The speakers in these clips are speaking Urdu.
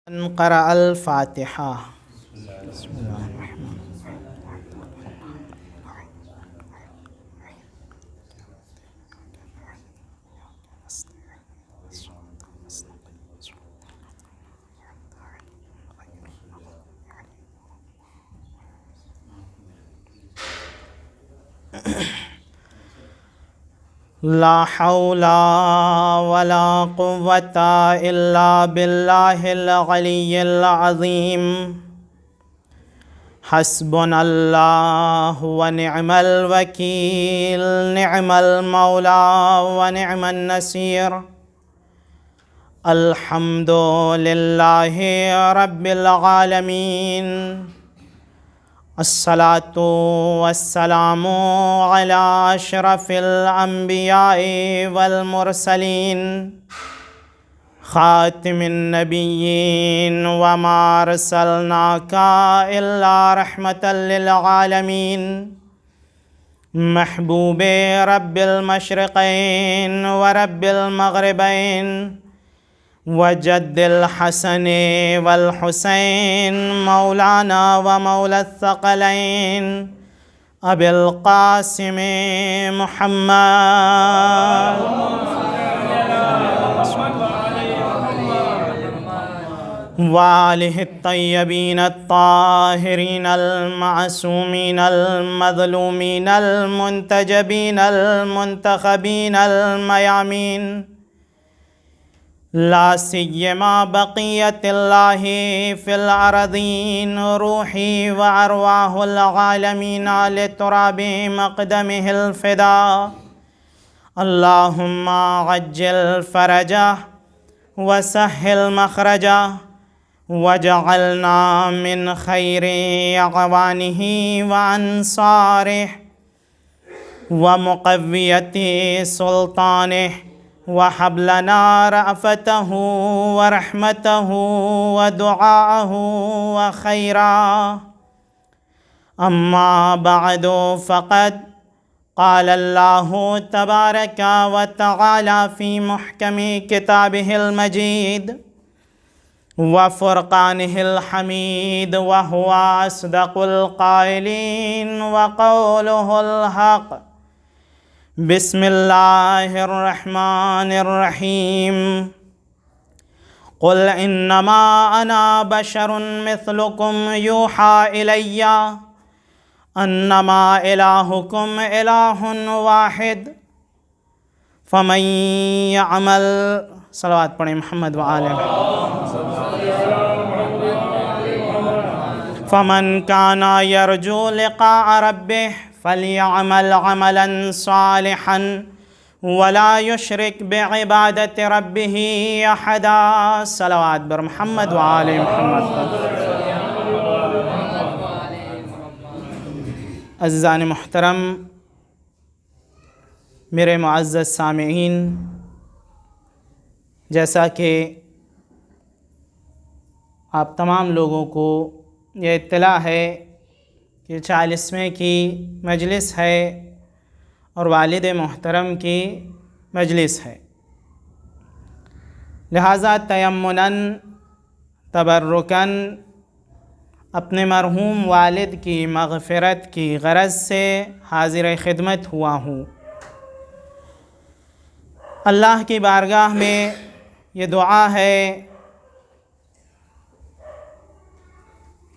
قرأ الفاتحة. بسم الله الرحمن لا حول ولا قوة إلا بالله العلي العظيم. حسبنا الله ونعم الوكيل، نعم المولى ونعم النصير. الحمد لله رب العالمين، الصلاة والسلام على أشرف الأنبياء والمرسلين، خاتم النبيين، وما أرسلناك إلا رحمة للعالمين. محبوب رب المشرقين ورب المغربين، وجد الحسن والحسين، مولانا ومولى الثقلين، أبي القاسم محمد وآله الطيبين الطاهرين المعصومين المظلومين المنتجبين المنتخبين الميامين، لا سيما بقية الله في الأرضين، روحي وأرواح العالمين لتراب مقدمه الفداء. اللهم عجل فرجه وسهل مخرجه، واجعلنا من خير أعوانه وأنصاره ومقوية سلطانه، وهب لنا رأفته ورحمته ودعاءه وخيرا. أما بعد، فقد قال الله تبارك وتعالى في محكم كتابه المجيد وفرقانه الحميد، وهو أصدق القائلين وقوله الحق. بسم الله الرحمن الرحيم. قل إنما أنا بشر مثلكم يوحى إلي أنما إلهكم إله واحد، فمن يعمل صلوات پڑھیں محمد وآلہ، فمن كان يرجو لقاء ربه فليعمل عملا صالحا ولا يشرك بعبادة ربه أحدا. صلوات بر محمد وآل محمد. عزیزان محترم، میرے معزز سامعین، جیسا کہ آپ تمام لوگوں کو یہ اطلاع ہے کہ 40ویں کی مجلس ہے اور والد محترم کی مجلس ہے، لہٰذا تیمناً تبرکاً اپنے مرحوم والد کی مغفرت کی غرض سے حاضر خدمت ہوا ہوں۔ اللہ کی بارگاہ میں یہ دعا ہے،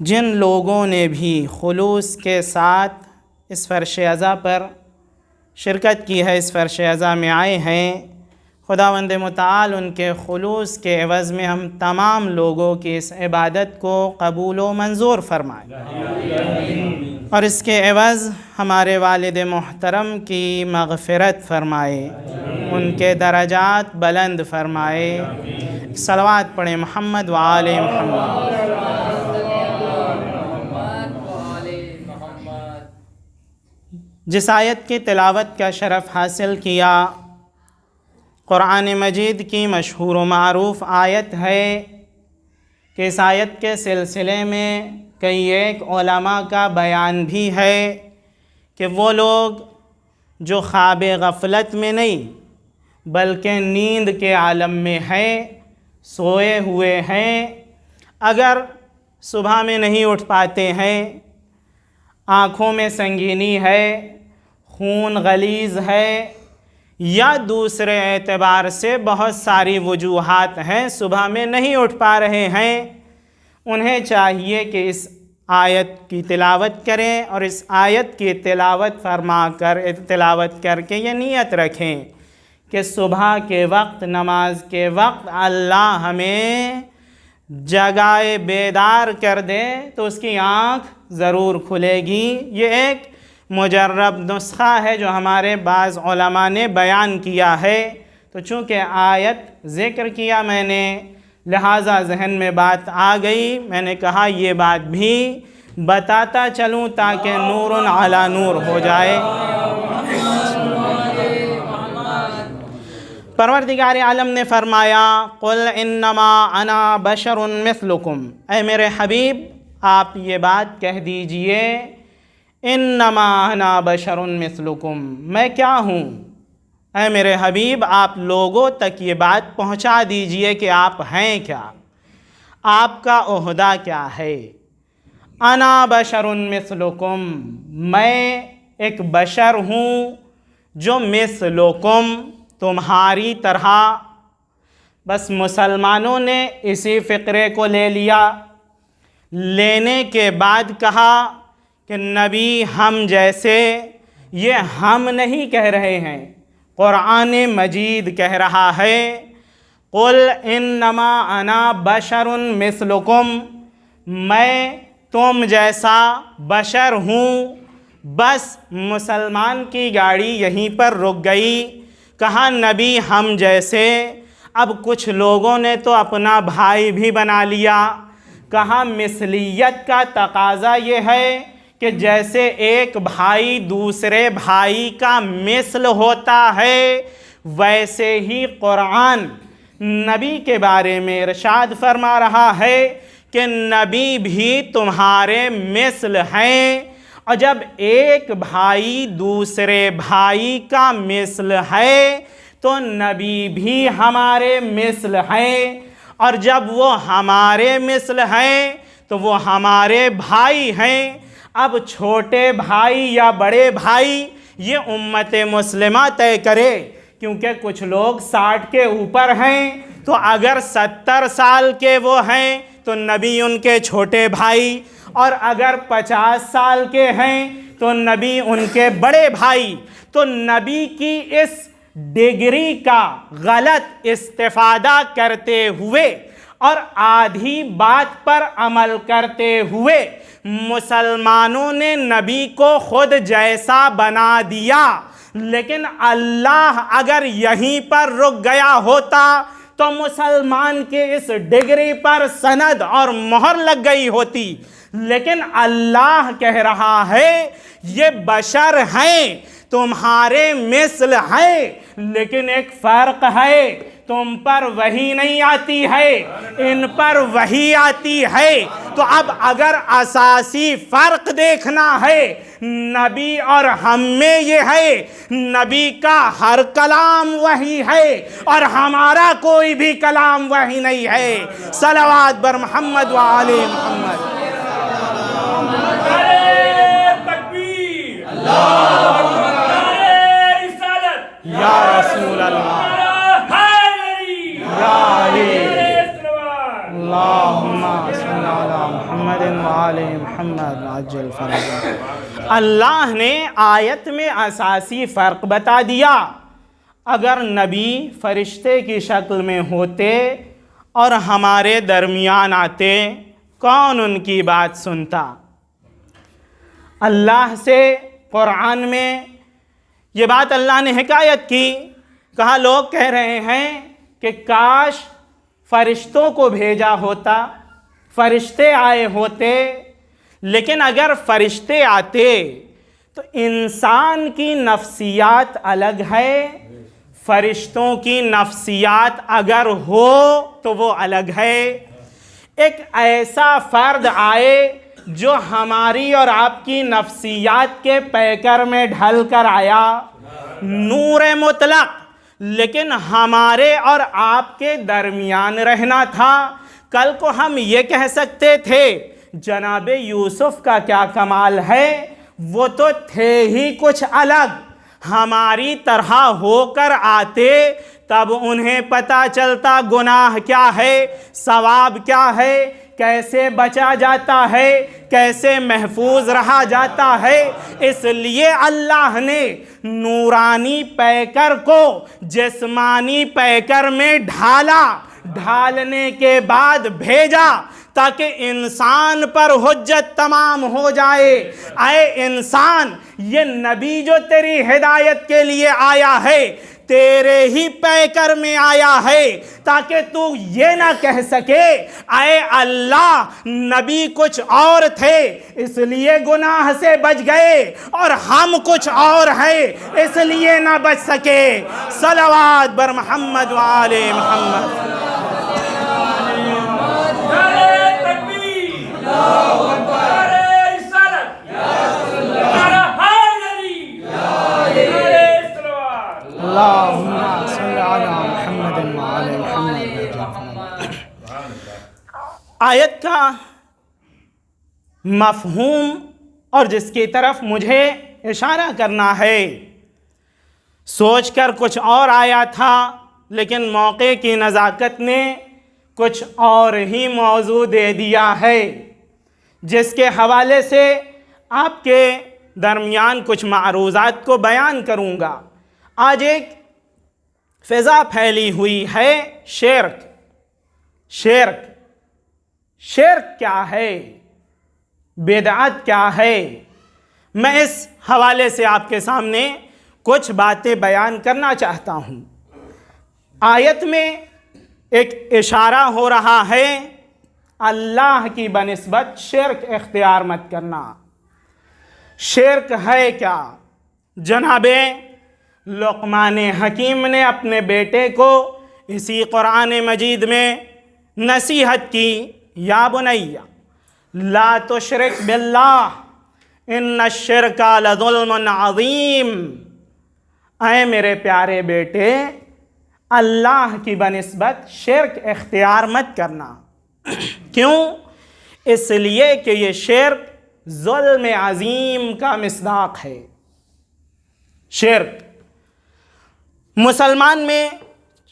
جن لوگوں نے بھی خلوص کے ساتھ اس فرش عزا پر شرکت کی ہے، اس فرش عزا میں آئے ہیں، خداوند متعال ان کے خلوص کے عوض میں ہم تمام لوگوں کی اس عبادت کو قبول و منظور فرمائے، اور اس کے عوض ہمارے والد محترم کی مغفرت فرمائے، ان کے درجات بلند فرمائے۔ صلوات پڑھیں محمد وآل محمد۔ جس آیت کی تلاوت کا شرف حاصل کیا، قرآن مجید کی مشہور و معروف آیت ہے کہ اس آیت کے سلسلے میں کئی ایک علماء کا بیان بھی ہے کہ وہ لوگ جو خواب غفلت میں نہیں بلکہ نیند کے عالم میں ہیں، سوئے ہوئے ہیں، اگر صبح میں نہیں اٹھ پاتے ہیں، آنکھوں میں سنگینی ہے، خون غلیظ ہے، یا دوسرے اعتبار سے بہت ساری وجوہات ہیں، صبح میں نہیں اٹھ پا رہے ہیں، انہیں چاہیے کہ اس آیت کی تلاوت کریں اور اس آیت کی تلاوت تلاوت کر کے یہ نیت رکھیں کہ صبح کے وقت، نماز کے وقت اللہ ہمیں جگائے بیدار کر دے تو اس کی آنکھ ضرور کھلے گی۔ یہ ایک مجرب نسخہ ہے جو ہمارے بعض علماء نے بیان کیا ہے، تو چونکہ آیت ذکر کیا میں نے، لہٰذا ذہن میں بات آ گئی، میں نے کہا یہ بات بھی بتاتا چلوں تاکہ نور علی نور ہو جائے۔ پروردگار عالم نے فرمایا قل انما انا بشر مثلکم، اے میرے حبیب آپ یہ بات کہہ دیجئے انما انا بشر مثلکم، میں کیا ہوں؟ اے میرے حبیب آپ لوگوں تک یہ بات پہنچا دیجئے کہ آپ ہیں کیا، آپ کا عہدہ کیا ہے۔ انا بشر مثلکم، میں ایک بشر ہوں جو مثلکم، تمہاری طرح۔ بس مسلمانوں نے اسی فقرے کو لے لیا، لینے کے بعد کہا کہ نبی ہم جیسے، یہ ہم نہیں کہہ رہے ہیں، قرآن مجید کہہ رہا ہے قل انما انا بشر مثلکم، میں تم جیسا بشر ہوں۔ بس مسلمان کی گاڑی یہیں پر رک گئی، کہا نبی ہم جیسے۔ اب کچھ لوگوں نے تو اپنا بھائی بھی بنا لیا، کہا مثلیت کا تقاضا یہ ہے کہ جیسے ایک بھائی دوسرے بھائی کا مثل ہوتا ہے، ویسے ہی قرآن نبی کے بارے میں ارشاد فرما رہا ہے کہ نبی بھی تمہارے مثل ہیں۔ اور جب ایک بھائی دوسرے بھائی کا مثل ہے تو نبی بھی ہمارے مثل ہیں، اور جب وہ ہمارے مثل ہیں تو وہ ہمارے بھائی ہیں۔ اب چھوٹے بھائی یا بڑے بھائی یہ امت مسلمہ طے کرے، کیونکہ کچھ لوگ 60 کے اوپر ہیں، تو اگر 70 سال کے وہ ہیں تو نبی ان کے چھوٹے بھائی، اور اگر 50 سال کے ہیں تو نبی ان کے بڑے بھائی۔ تو نبی کی اس ڈگری کا غلط استفادہ کرتے ہوئے اور آدھی بات پر عمل کرتے ہوئے مسلمانوں نے نبی کو خود جیسا بنا دیا۔ لیکن اللہ اگر یہیں پر رک گیا ہوتا تو مسلمان کے اس ڈگری پر سند اور مہر لگ گئی ہوتی، لیکن اللہ کہہ رہا ہے یہ بشر ہیں، تمہارے مثل ہیں، لیکن ایک فرق ہے، تم پر وحی نہیں آتی ہے، ان پر وحی آتی ہے۔ تو اب اگر اساسی فرق دیکھنا ہے نبی اور ہم میں یہ ہے، نبی کا ہر کلام وحی ہے اور ہمارا کوئی بھی کلام وحی نہیں ہے۔ صلوات بر محمد و آل محمد۔ یا رسول اللہ، یا علی، اللہم صلی علی محمد و آل محمد عجل فرجہ۔ اللہ نے آیت میں اساسی فرق بتا دیا۔ اگر نبی فرشتے کی شکل میں ہوتے اور ہمارے درمیان آتے، کون ان کی بات سنتا؟ اللہ سے قرآن میں یہ بات اللہ نے حکایت کی، کہا لوگ کہہ رہے ہیں کہ کاش فرشتوں کو بھیجا ہوتا، فرشتے آئے ہوتے، لیکن اگر فرشتے آتے تو انسان کی نفسیات الگ ہے، فرشتوں کی نفسیات اگر ہو تو وہ الگ ہے۔ ایک ایسا فرد آئے جو ہماری اور آپ کی نفسیات کے پیکر میں ڈھل کر آیا، نور مطلق، لیکن ہمارے اور آپ کے درمیان رہنا تھا، کل کو ہم یہ کہہ سکتے تھے جناب یوسف کا کیا کمال ہے، وہ تو تھے ہی کچھ الگ، ہماری طرح ہو کر آتے تب انہیں پتہ چلتا گناہ کیا ہے، ثواب کیا ہے، کیسے بچا جاتا ہے، کیسے محفوظ رہا جاتا ہے۔ اس لیے اللہ نے نورانی پیکر کو جسمانی پیکر میں ڈھالا، ڈھالنے کے بعد بھیجا تاکہ انسان پر حجت تمام ہو جائے۔ اے انسان، یہ نبی جو تیری ہدایت کے لیے آیا ہے تیرے ہی پیکر میں آیا ہے تاکہ تو یہ نہ کہہ سکے اے اللہ نبی کچھ اور تھے اس لیے گناہ سے بچ گئے اور ہم کچھ اور ہیں اس لیے نہ بچ سکے۔ صلوات بر محمد وآل محمد۔ اللہم صلی علی محمد وعلی محمد۔ آیت کا مفہوم اور جس کی طرف مجھے اشارہ کرنا ہے، سوچ کر کچھ اور آیا تھا لیکن موقع کی نزاکت نے کچھ اور ہی موضوع دے دیا ہے، جس کے حوالے سے آپ کے درمیان کچھ معروضات کو بیان کروں گا۔ آج ایک فضا پھیلی ہوئی ہے شرک۔ شرک کیا ہے؟ بدعت کیا ہے؟ میں اس حوالے سے آپ کے سامنے کچھ باتیں بیان کرنا چاہتا ہوں۔ آیت میں ایک اشارہ ہو رہا ہے اللہ کی بنسبت شرک اختیار مت کرنا۔ شرک ہے کیا؟ جناب لقمان حکیم نے اپنے بیٹے کو اسی قرآن مجید میں نصیحت کی، یا بنی لا تشرک باللہ ان الشرک لظلم عظیم۔ اے میرے پیارے بیٹے، اللہ کی بنسبت شرک اختیار مت کرنا۔ کیوں؟ اس لیے کہ یہ شرک ظلم عظیم کا مصداق ہے۔ شرک مسلمان میں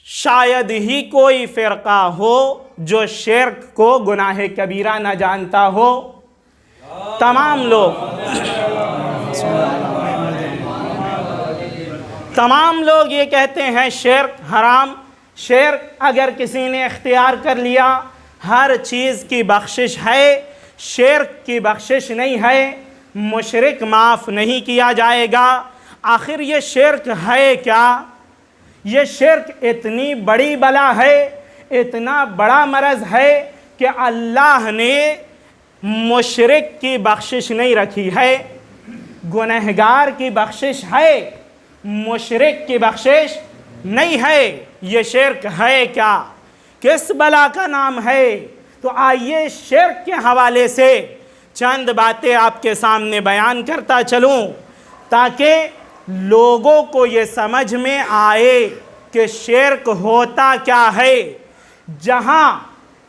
شاید ہی کوئی فرقہ ہو جو شرک کو گناہ کبیرہ نہ جانتا ہو۔ تمام لوگ یہ کہتے ہیں شرک حرام، شرک اگر کسی نے اختیار کر لیا ہر چیز کی بخشش ہے، شرک کی بخشش نہیں ہے، مشرک معاف نہیں کیا جائے گا۔ آخر یہ شرک ہے کیا؟ یہ شرک اتنی بڑی بلا ہے، اتنا بڑا مرض ہے کہ اللہ نے مشرک کی بخشش نہیں رکھی ہے، گنہگار کی بخشش ہے، مشرک کی بخشش نہیں ہے۔ یہ شرک ہے کیا؟ کس بلا کا نام ہے؟ تو آئیے شرک کے حوالے سے چند باتیں آپ کے سامنے بیان کرتا چلوں تاکہ لوگوں کو یہ سمجھ میں آئے کہ شرک ہوتا کیا ہے۔ جہاں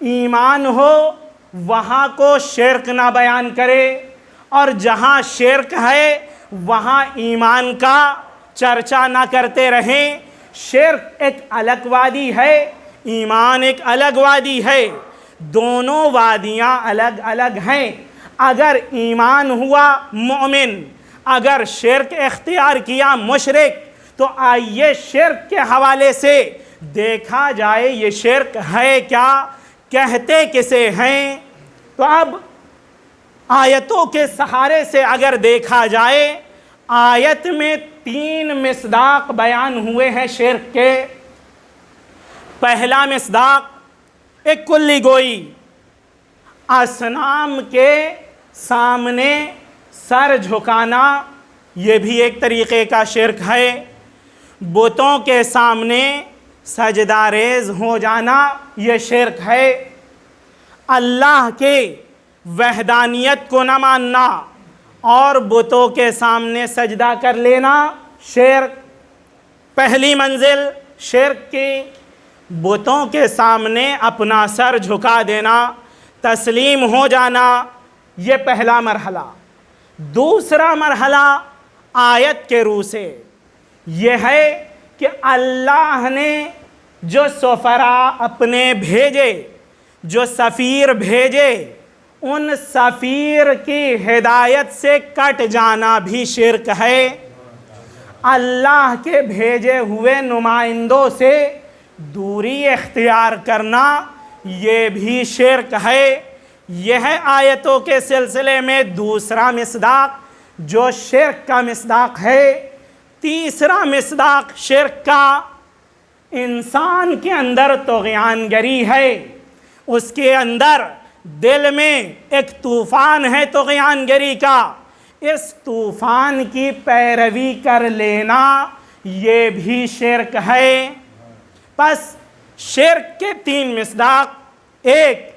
ایمان ہو وہاں کو شرک نہ بیان کرے، اور جہاں شرک ہے وہاں ایمان کا چرچا نہ کرتے رہیں۔ شرک ایک الگ وادی ہے، ایمان ایک الگ وادی ہے، دونوں وادیاں الگ الگ ہیں۔ اگر ایمان ہوا مومن، اگر شرک اختیار کیا مشرک، تو آئیے شرک کے حوالے سے دیکھا جائے یہ شرک ہے کیا، کہتے کسے ہیں۔ تو اب آیتوں کے سہارے سے اگر دیکھا جائے، آیت میں 3 مصداق بیان ہوئے ہیں شرک کے۔ پہلا مصداق ایک کلی گوئی، اصنام کے سامنے سر جھکانا، یہ بھی ایک طریقے کا شرک ہے۔ بتوں کے سامنے سجدہ ریز ہو جانا یہ شرک ہے۔ اللہ کے وحدانیت کو نہ ماننا اور بتوں کے سامنے سجدہ کر لینا شرک۔ پہلی منزل شرک کی بتوں کے سامنے اپنا سر جھکا دینا، تسلیم ہو جانا، یہ پہلا مرحلہ۔ دوسرا مرحلہ آیت کے روح سے یہ ہے کہ اللہ نے جو سفراء اپنے بھیجے، جو سفیر بھیجے، ان سفیر کی ہدایت سے کٹ جانا بھی شرک ہے۔ اللہ کے بھیجے ہوئے نمائندوں سے دوری اختیار کرنا یہ بھی شرک ہے۔ یہ ہے آیتوں کے سلسلے میں دوسرا مصداق جو شرک کا مصداق ہے۔ تیسرا مصداق شرک کا انسان کے اندر طغیان گری ہے، اس کے اندر دل میں ایک طوفان ہے طغیان گری کا، اس طوفان کی پیروی کر لینا یہ بھی شرک ہے۔ پس شرک کے 3 مصداق: ایک،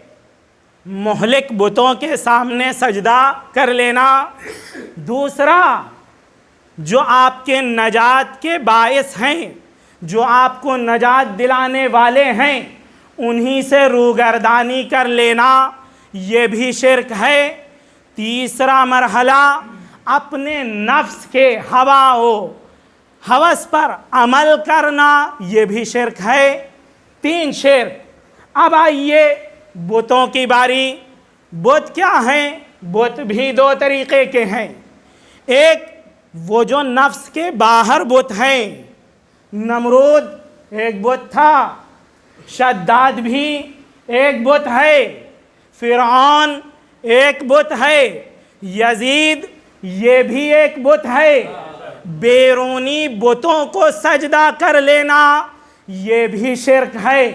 مہلک بتوں کے سامنے سجدہ کر لینا، دوسرا، جو آپ کے نجات کے باعث ہیں، جو آپ کو نجات دلانے والے ہیں، انہی سے روگردانی کر لینا، یہ بھی شرک ہے۔ تیسرا مرحلہ اپنے نفس کے ہوا و ہوس پر عمل کرنا، یہ بھی شرک ہے۔ 3 شرک۔ اب آئیے بتوں کی باری۔ بت کیا ہیں؟ بت بھی 2 طریقے کے ہیں۔ ایک وہ جو نفس کے باہر بت ہیں، نمرود ایک بت تھا، شداد بھی ایک بت ہے، فرعون ایک بت ہے، یزید یہ بھی ایک بت ہے۔ بیرونی بتوں کو سجدہ کر لینا یہ بھی شرک ہے،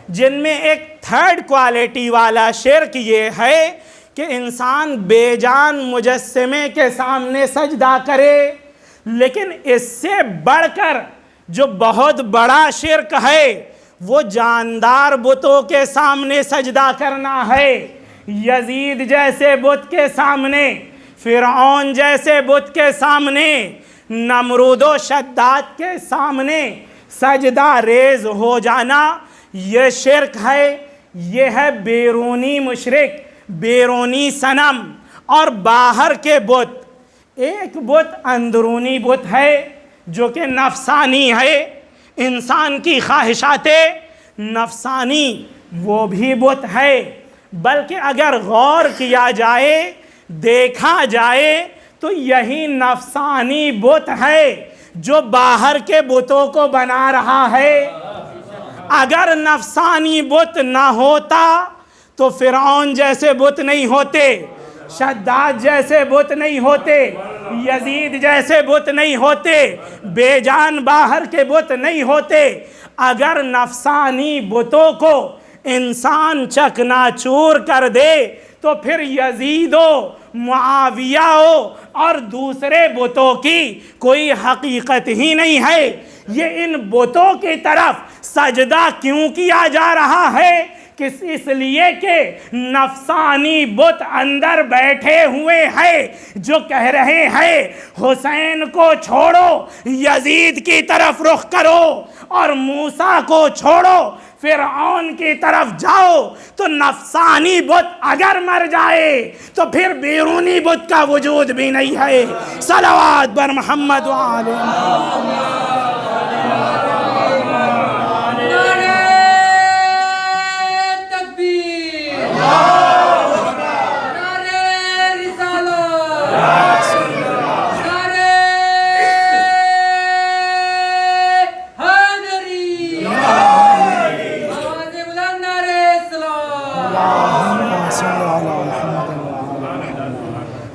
جن میں ایک 3rd کوالٹی والا شرک یہ ہے کہ انسان بے جان مجسمے کے سامنے سجدہ کرے۔ لیکن اس سے بڑھ کر جو بہت بڑا شرک ہے وہ جاندار بتوں کے سامنے سجدہ کرنا ہے۔ یزید جیسے بت کے سامنے، فرعون جیسے بت کے سامنے، نمرود و شداد کے سامنے سجدہ ریز ہو جانا یہ شرک ہے۔ یہ ہے بیرونی مشرک، بیرونی صنم اور باہر کے بت۔ ایک بت اندرونی بت ہے جو کہ نفسانی ہے، انسان کی خواہشات نفسانی، وہ بھی بت ہے۔ بلکہ اگر غور کیا جائے، دیکھا جائے تو یہی نفسانی بت ہے جو باہر کے بتوں کو بنا رہا ہے۔ اگر نفسانی بت نہ ہوتا تو فرعون جیسے بت نہیں ہوتے، شداد جیسے بت نہیں ہوتے، یزید جیسے بت نہیں ہوتے، بے جان باہر کے بت نہیں ہوتے۔ اگر نفسانی بتوں کو انسان چکنا چور کر دے تو پھر یزید و معاویہ اور دوسرے بتوں کی کوئی حقیقت ہی نہیں ہے۔ یہ ان بتوں کی طرف سجدہ کیوں کیا جا رہا ہے؟ اس لیے کہ نفسانی بت اندر بیٹھے ہوئے ہیں جو کہہ رہے ہیں حسین کو چھوڑو یزید کی طرف رخ کرو، اور موسیٰ کو چھوڑو فرعون کی طرف جاؤ۔ تو نفسانی بت اگر مر جائے تو پھر بیرونی بت کا وجود بھی نہیں ہے۔ صلوات بر محمد و آل محمد۔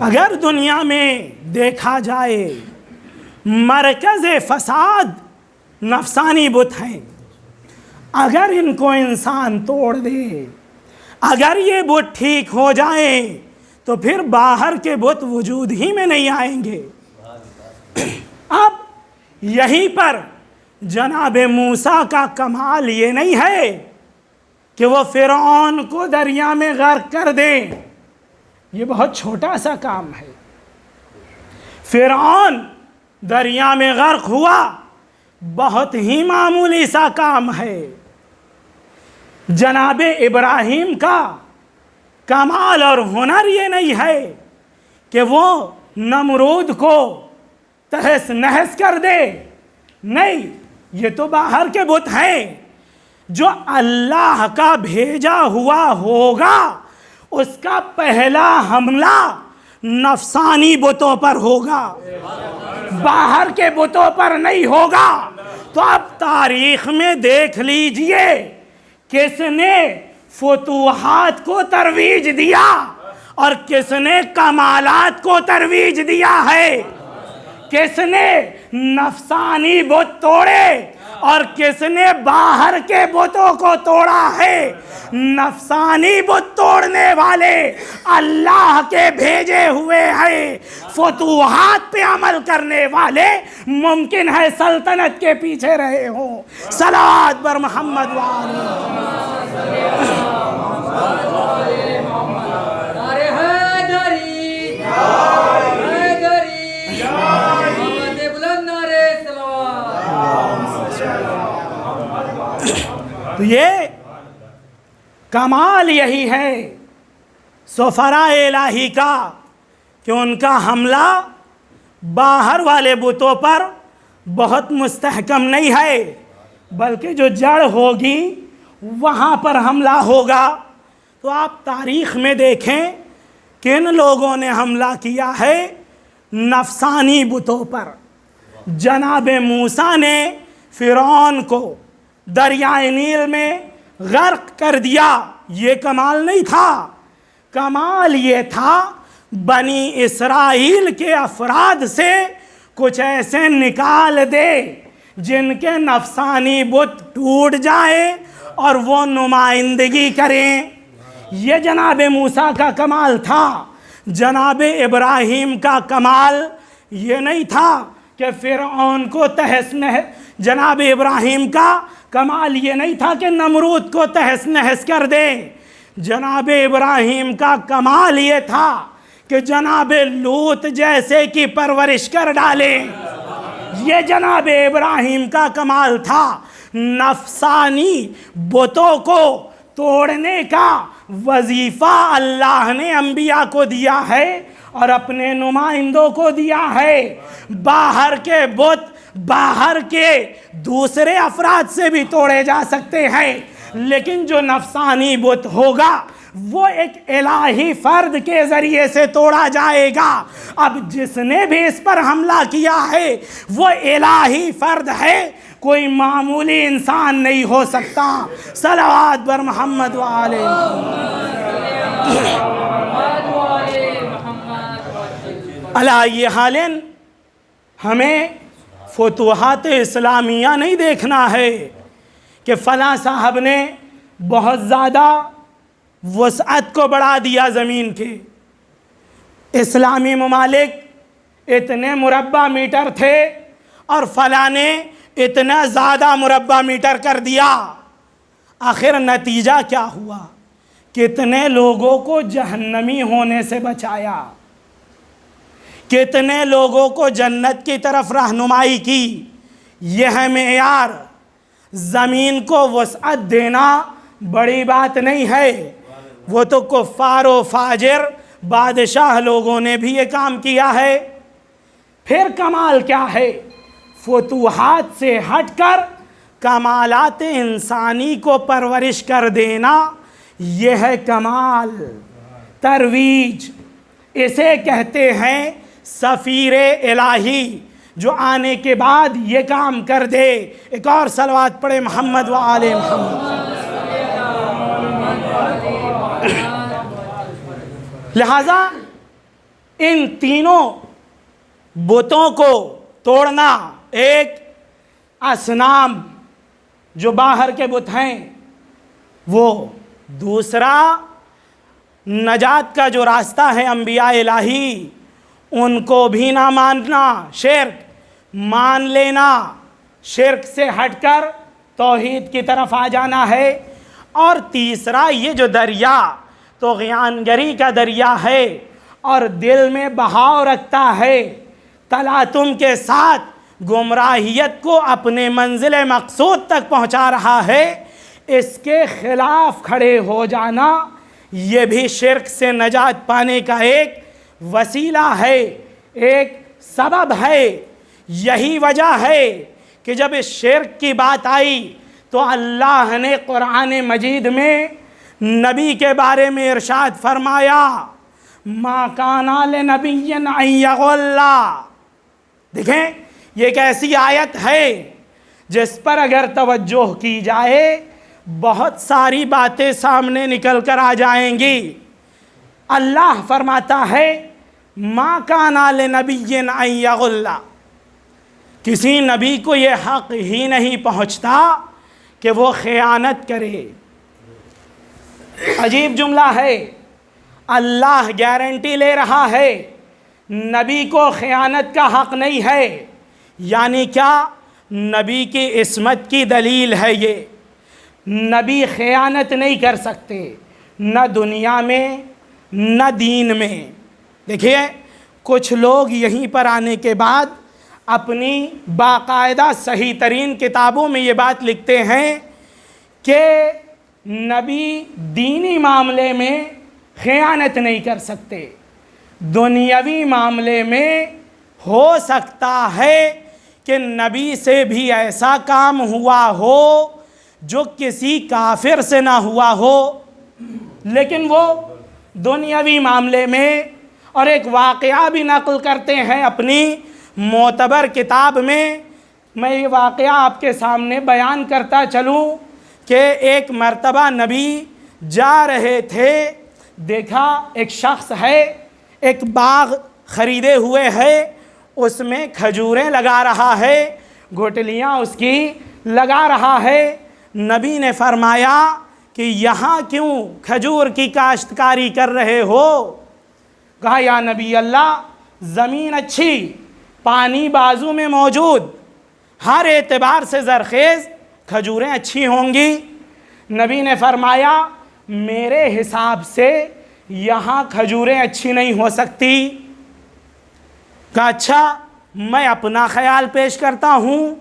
اگر دنیا میں دیکھا جائے مرکز فساد نفسانی بت ہیں، اگر ان کو انسان توڑ دے، اگر یہ بت ٹھیک ہو جائیں تو پھر باہر کے بت وجود ہی میں نہیں آئیں گے۔ اب یہیں پر جناب موسیٰ کا کمال یہ نہیں ہے کہ وہ فرعون کو دریا میں غرق کر دیں، یہ بہت چھوٹا سا کام ہے۔ فرعون دریا میں غرق ہوا، بہت ہی معمولی سا کام ہے۔ جناب ابراہیم کا کمال اور ہنر یہ نہیں ہے کہ وہ نمرود کو تہس نہس کر دے، نہیں، یہ تو باہر کے بت ہیں۔ جو اللہ کا بھیجا ہوا ہوگا اس کا پہلا حملہ نفسانی بتوں پر ہوگا، باہر کے بتوں پر نہیں ہوگا۔ تو اب تاریخ میں دیکھ لیجئے کس نے فتوحات کو ترویج دیا اور کس نے کمالات کو ترویج دیا ہے، کس نے نفسانی بت توڑے اور کس نے باہر کے بتوں کو توڑا ہے۔ نفسانی بت توڑنے والے اللہ کے بھیجے ہوئے ہیں، فتوحات پہ عمل کرنے والے ممکن ہے سلطنت کے پیچھے رہے ہوں۔ صلوات بر محمد تو یہ کمال یہی ہے سفراء الہی کا کہ ان کا حملہ باہر والے بتوں پر بہت مستحکم نہیں ہے، بلکہ جو جڑ ہوگی وہاں پر حملہ ہوگا۔ تو آپ تاریخ میں دیکھیں کن لوگوں نے حملہ کیا ہے نفسانی بتوں پر۔ جناب موسیٰ نے فرعون کو دریائے نیل میں غرق کر دیا، یہ کمال نہیں تھا، کمال یہ تھا بنی اسرائیل کے افراد سے کچھ ایسے نکال دے جن کے نفسانی بت ٹوٹ جائیں اور وہ نمائندگی کریں۔ یہ جناب موسیٰ کا کمال تھا۔ جناب ابراہیم کا کمال یہ نہیں تھا کہ فرعون کو تہس نہس، جناب ابراہیم کا کمال یہ نہیں تھا کہ نمرود کو تہس نہس کر دے۔ جناب ابراہیم کا کمال یہ تھا کہ جناب لوط جیسے کی پرورش کر ڈالے۔ یہ جناب ابراہیم کا کمال تھا۔ نفسانی بتوں کو توڑنے کا وظیفہ اللہ نے انبیاء کو دیا ہے اور اپنے نمائندوں کو دیا ہے۔ باہر کے بت باہر کے دوسرے افراد سے بھی توڑے جا سکتے ہیں، لیکن جو نفسانی بت ہوگا وہ ایک الہی فرد کے ذریعے سے توڑا جائے گا۔ اب جس نے بھی اس پر حملہ کیا ہے وہ الہی فرد ہے، کوئی معمولی انسان نہیں ہو سکتا۔ صلوات بر محمد وآلہ علی حال ہمیں فتوحات اسلامیہ نہیں دیکھنا ہے کہ فلاں صاحب نے بہت زیادہ وسعت کو بڑھا دیا زمین کے، اسلامی ممالک اتنے مربع میٹر تھے اور فلاں نے اتنا زیادہ مربع میٹر کر دیا۔ آخر نتیجہ کیا ہوا؟ کتنے لوگوں کو جہنمی ہونے سے بچایا، کتنے لوگوں کو جنت کی طرف رہنمائی کی۔ یہ ہے معیار۔ زمین کو وسعت دینا بڑی بات نہیں ہے، وہ تو کفار و فاجر بادشاہ لوگوں نے بھی یہ کام کیا ہے۔ پھر کمال کیا ہے؟ فتوحات سے ہٹ کر کمالات انسانی کو پرورش کر دینا، یہ ہے کمال، ترویج۔ اسے کہتے ہیں سفیر الہی، جو آنے کے بعد یہ کام کر دے۔ ایک اور صلوات پڑھے محمد و آل محمد۔ لہذا ان تینوں بتوں کو توڑنا، ایک اصنام جو باہر کے بت ہیں وہ، دوسرا نجات کا جو راستہ ہے انبیاء الہی ان کو بھی نہ ماننا، شرک مان لینا، شرک سے ہٹ کر توحید کی طرف آ جانا ہے۔ اور تیسرا یہ جو دریا طغیان گری کا دریا ہے اور دل میں بہاؤ رکھتا ہے، تلاطم کے ساتھ گمراہیت کو اپنے منزل مقصود تک پہنچا رہا ہے، اس کے خلاف کھڑے ہو جانا یہ بھی شرک سے نجات پانے کا ایک وسیلہ ہے، ایک سبب ہے۔ یہی وجہ ہے کہ جب اس شرک کی بات آئی تو اللہ نے قرآن مجید میں نبی کے بارے میں ارشاد فرمایا ما کان لنبی ان یغل۔ دیکھیں یہ ایک ایسی آیت ہے جس پر اگر توجہ کی جائے بہت ساری باتیں سامنے نکل کر آ جائیں گی۔ اللہ فرماتا ہے ما کان لنبی ان یغل، کسی نبی کو یہ حق ہی نہیں پہنچتا کہ وہ خیانت کرے۔ عجیب جملہ ہے، اللہ گارنٹی لے رہا ہے نبی کو خیانت کا حق نہیں ہے، یعنی کیا؟ نبی کی عصمت کی دلیل ہے یہ، نبی خیانت نہیں کر سکتے، نہ دنیا میں نہ دین میں۔ دیکھیے کچھ لوگ یہیں پر آنے کے بعد اپنی باقاعدہ صحیح ترین کتابوں میں یہ بات لکھتے ہیں کہ نبی دینی معاملے میں خیانت نہیں کر سکتے، دنیاوی معاملے میں ہو سکتا ہے کہ نبی سے بھی ایسا کام ہوا ہو جو کسی کافر سے نہ ہوا ہو، لیکن وہ دنیاوی معاملے میں، اور ایک واقعہ بھی نقل کرتے ہیں اپنی معتبر کتاب میں یہ واقعہ آپ کے سامنے بیان کرتا چلوں کہ ایک مرتبہ نبی جا رہے تھے، دیکھا ایک شخص ہے ایک باغ خریدے ہوئے ہے، اس میں کھجوریں لگا رہا ہے، گھٹلیاں اس کی لگا رہا ہے۔ نبی نے فرمایا کہ یہاں کیوں کھجور کی کاشتکاری کر رہے ہو؟ کہا یا نبی اللہ زمین اچھی، پانی بازو میں موجود، ہر اعتبار سے زرخیز، کھجوریں اچھی ہوں گی۔ نبی نے فرمایا میرے حساب سے یہاں کھجوریں اچھی نہیں ہو سکتی۔ کہا اچھا میں اپنا خیال پیش کرتا ہوں،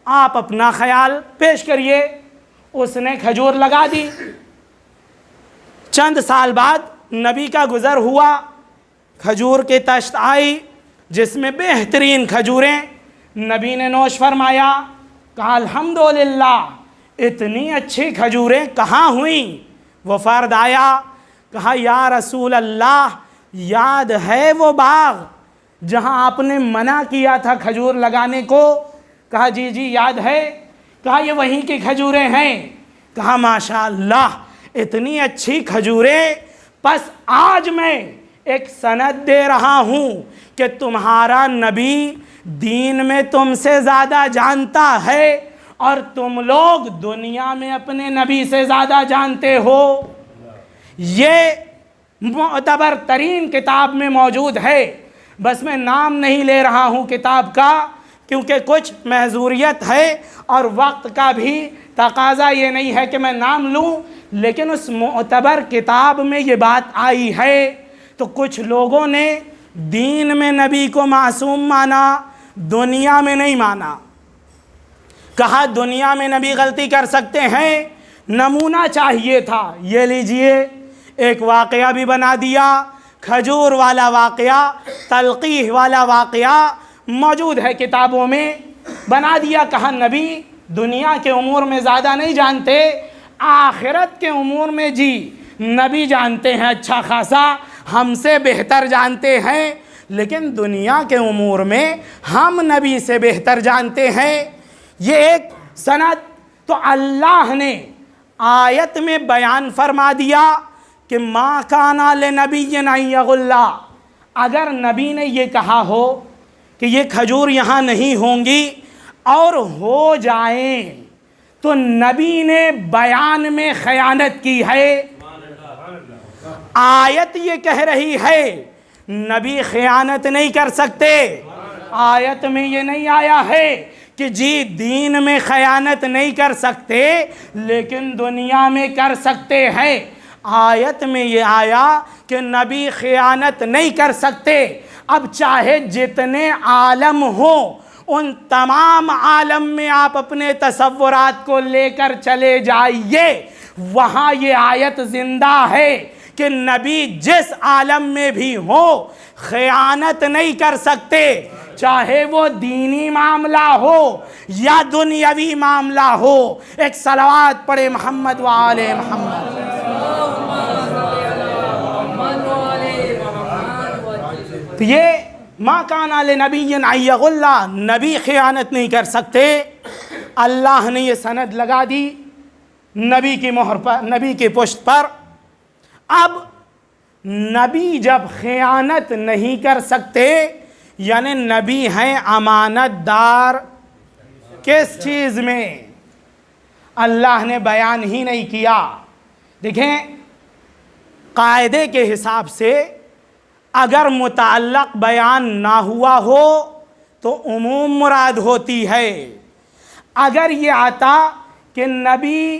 آپ اپنا خیال پیش کریے۔ اس نے کھجور لگا دی۔ چند سال بعد نبی کا گزر ہوا، کھجور کی تشت آئی جس میں بہترین کھجوریں، نبی نے نوش فرمایا، کہا الحمدللہ اتنی اچھی کھجوریں کہاں ہوئیں؟ وہ فرد آیا، کہا یا رسول اللہ یاد ہے وہ باغ جہاں آپ نے منع کیا تھا کھجور لگانے کو؟ کہا جی جی یاد ہے۔ کہا یہ وہیں کی کھجوریں ہیں۔ کہا ماشاءاللہ اتنی اچھی کھجوریں، پس آج میں ایک سند دے رہا ہوں کہ تمہارا نبی دین میں تم سے زیادہ جانتا ہے اور تم لوگ دنیا میں اپنے نبی سے زیادہ جانتے ہو۔ یہ معتبر ترین کتاب میں موجود ہے، بس میں نام نہیں لے رہا ہوں کتاب کا کیونکہ کچھ محظوریت ہے اور وقت کا بھی تقاضا یہ نہیں ہے کہ میں نام لوں، لیکن اس معتبر کتاب میں یہ بات آئی ہے۔ تو کچھ لوگوں نے دین میں نبی کو معصوم مانا، دنیا میں نہیں مانا۔ کہا دنیا میں نبی غلطی کر سکتے ہیں، نمونہ چاہیے تھا، یہ لیجئے ایک واقعہ بھی بنا دیا، کھجور والا واقعہ، تلقیح والا واقعہ موجود ہے کتابوں میں، بنا دیا۔ کہا نبی دنیا کے امور میں زیادہ نہیں جانتے، آخرت کے امور میں جی نبی جانتے ہیں اچھا خاصا، ہم سے بہتر جانتے ہیں، لیکن دنیا کے امور میں ہم نبی سے بہتر جانتے ہیں۔ یہ ایک سند تو اللہ نے آیت میں بیان فرما دیا کہ ما کان لنبی ان یغل، اگر نبی نے یہ کہا ہو کہ یہ کھجور یہاں نہیں ہوں گی اور ہو جائیں تو نبی نے بیان میں خیانت کی ہے۔ آیت یہ کہہ رہی ہے نبی خیانت نہیں کر سکتے، آیت میں یہ نہیں آیا ہے کہ جی دین میں خیانت نہیں کر سکتے لیکن دنیا میں کر سکتے ہیں۔ آیت میں یہ آیا کہ نبی خیانت نہیں کر سکتے، اب چاہے جتنے عالم ہوں ان تمام عالم میں آپ اپنے تصورات کو لے کر چلے جائیے، وہاں یہ آیت زندہ ہے کہ نبی جس عالم میں بھی ہو خیانت نہیں کر سکتے، چاہے وہ دینی معاملہ ہو یا دنیاوی معاملہ ہو۔ ایک صلوات پڑھے محمد و آل محمد۔ تو یہ ما کان لنبی ان یغل، نبی خیانت نہیں کر سکتے۔ اللہ نے یہ سند لگا دی نبی کی مہر پر، نبی کی پشت پر۔ اب نبی جب خیانت نہیں کر سکتے، یعنی نبی ہیں امانت دار، کس چیز میں؟ اللہ نے بیان ہی نہیں کیا۔ دیکھیں قاعدے کے حساب سے اگر متعلق بیان نہ ہوا ہو تو عموم مراد ہوتی ہے۔ اگر یہ آتا کہ نبی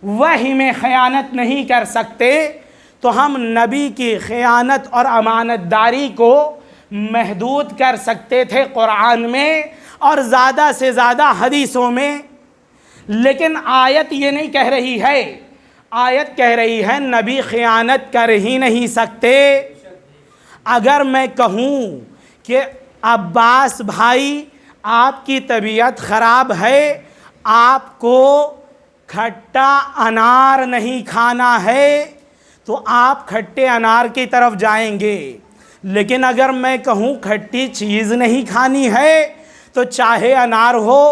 وحی میں خیانت نہیں کر سکتے تو ہم نبی کی خیانت اور امانت داری کو محدود کر سکتے تھے قرآن میں اور زیادہ سے زیادہ حدیثوں میں، لیکن آیت یہ نہیں کہہ رہی ہے۔ آیت کہہ رہی ہے نبی خیانت کر ہی نہیں سکتے۔ اگر میں کہوں کہ عباس بھائی آپ کی طبیعت خراب ہے، آپ کو کھٹا انار نہیں کھانا ہے، تو آپ کھٹے انار کی طرف جائیں گے۔ لیکن اگر میں کہوں کھٹی چیز نہیں کھانی ہے تو چاہے انار ہو،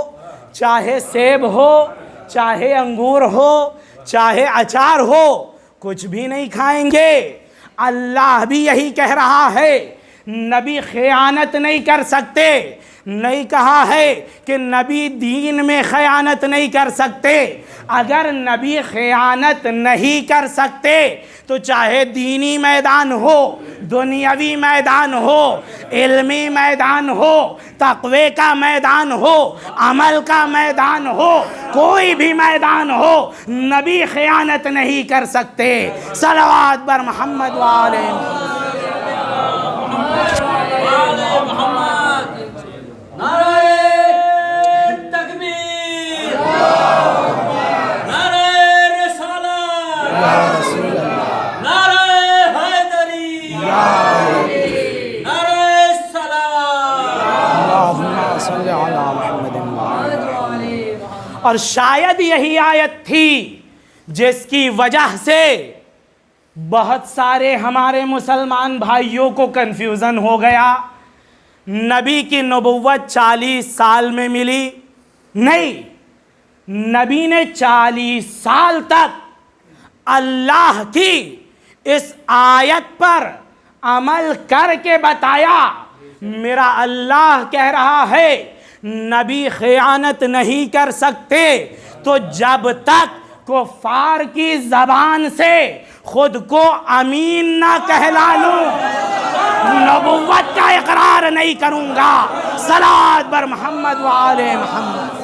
چاہے سیب ہو، چاہے انگور ہو، چاہے اچار ہو، کچھ بھی نہیں کھائیں گے۔ اللہ بھی یہی کہہ رہا ہے نبی خیانت نہیں کر سکتے۔ نہیں کہا ہے کہ نبی دین میں خیانت نہیں کر سکتے۔ اگر نبی خیانت نہیں کر سکتے تو چاہے دینی میدان ہو، دنیاوی میدان ہو، علمی میدان ہو، تقوی کا میدان ہو، عمل کا میدان ہو، کوئی بھی میدان ہو، نبی خیانت نہیں کر سکتے۔ صلوات بر محمد و آل اور شاید یہی آیت تھی جس کی وجہ سے بہت سارے ہمارے مسلمان بھائیوں کو کنفیوژن ہو گیا۔ نبی کی نبوت 40 سال میں ملی نہیں، نبی نے 40 سال تک اللہ کی اس آیت پر عمل کر کے بتایا۔ میرا اللہ کہہ رہا ہے نبی خیانت نہیں کر سکتے، تو جب تک کفار کی زبان سے خود کو امین نہ کہلا لوں نبوت کا اقرار نہیں کروں گا۔ صلوات بر محمد و آل محمد۔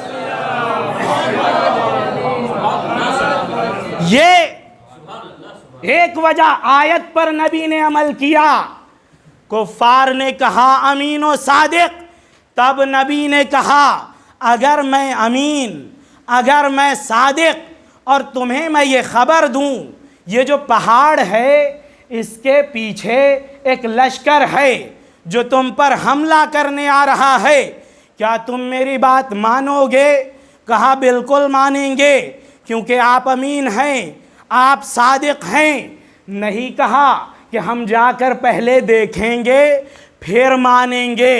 یہ ایک وجہ آیت پر نبی نے عمل کیا۔ کفار نے کہا امین و صادق، تب نبی نے کہا اگر میں امین، اگر میں صادق اور تمہیں میں یہ خبر دوں یہ جو پہاڑ ہے اس کے پیچھے ایک لشکر ہے جو تم پر حملہ کرنے آ رہا ہے، کیا تم میری بات مانو گے؟ کہا بالکل مانیں گے، کیونکہ آپ امین ہیں، آپ صادق ہیں۔ نہیں کہا کہ ہم جا کر پہلے دیکھیں گے پھر مانیں گے۔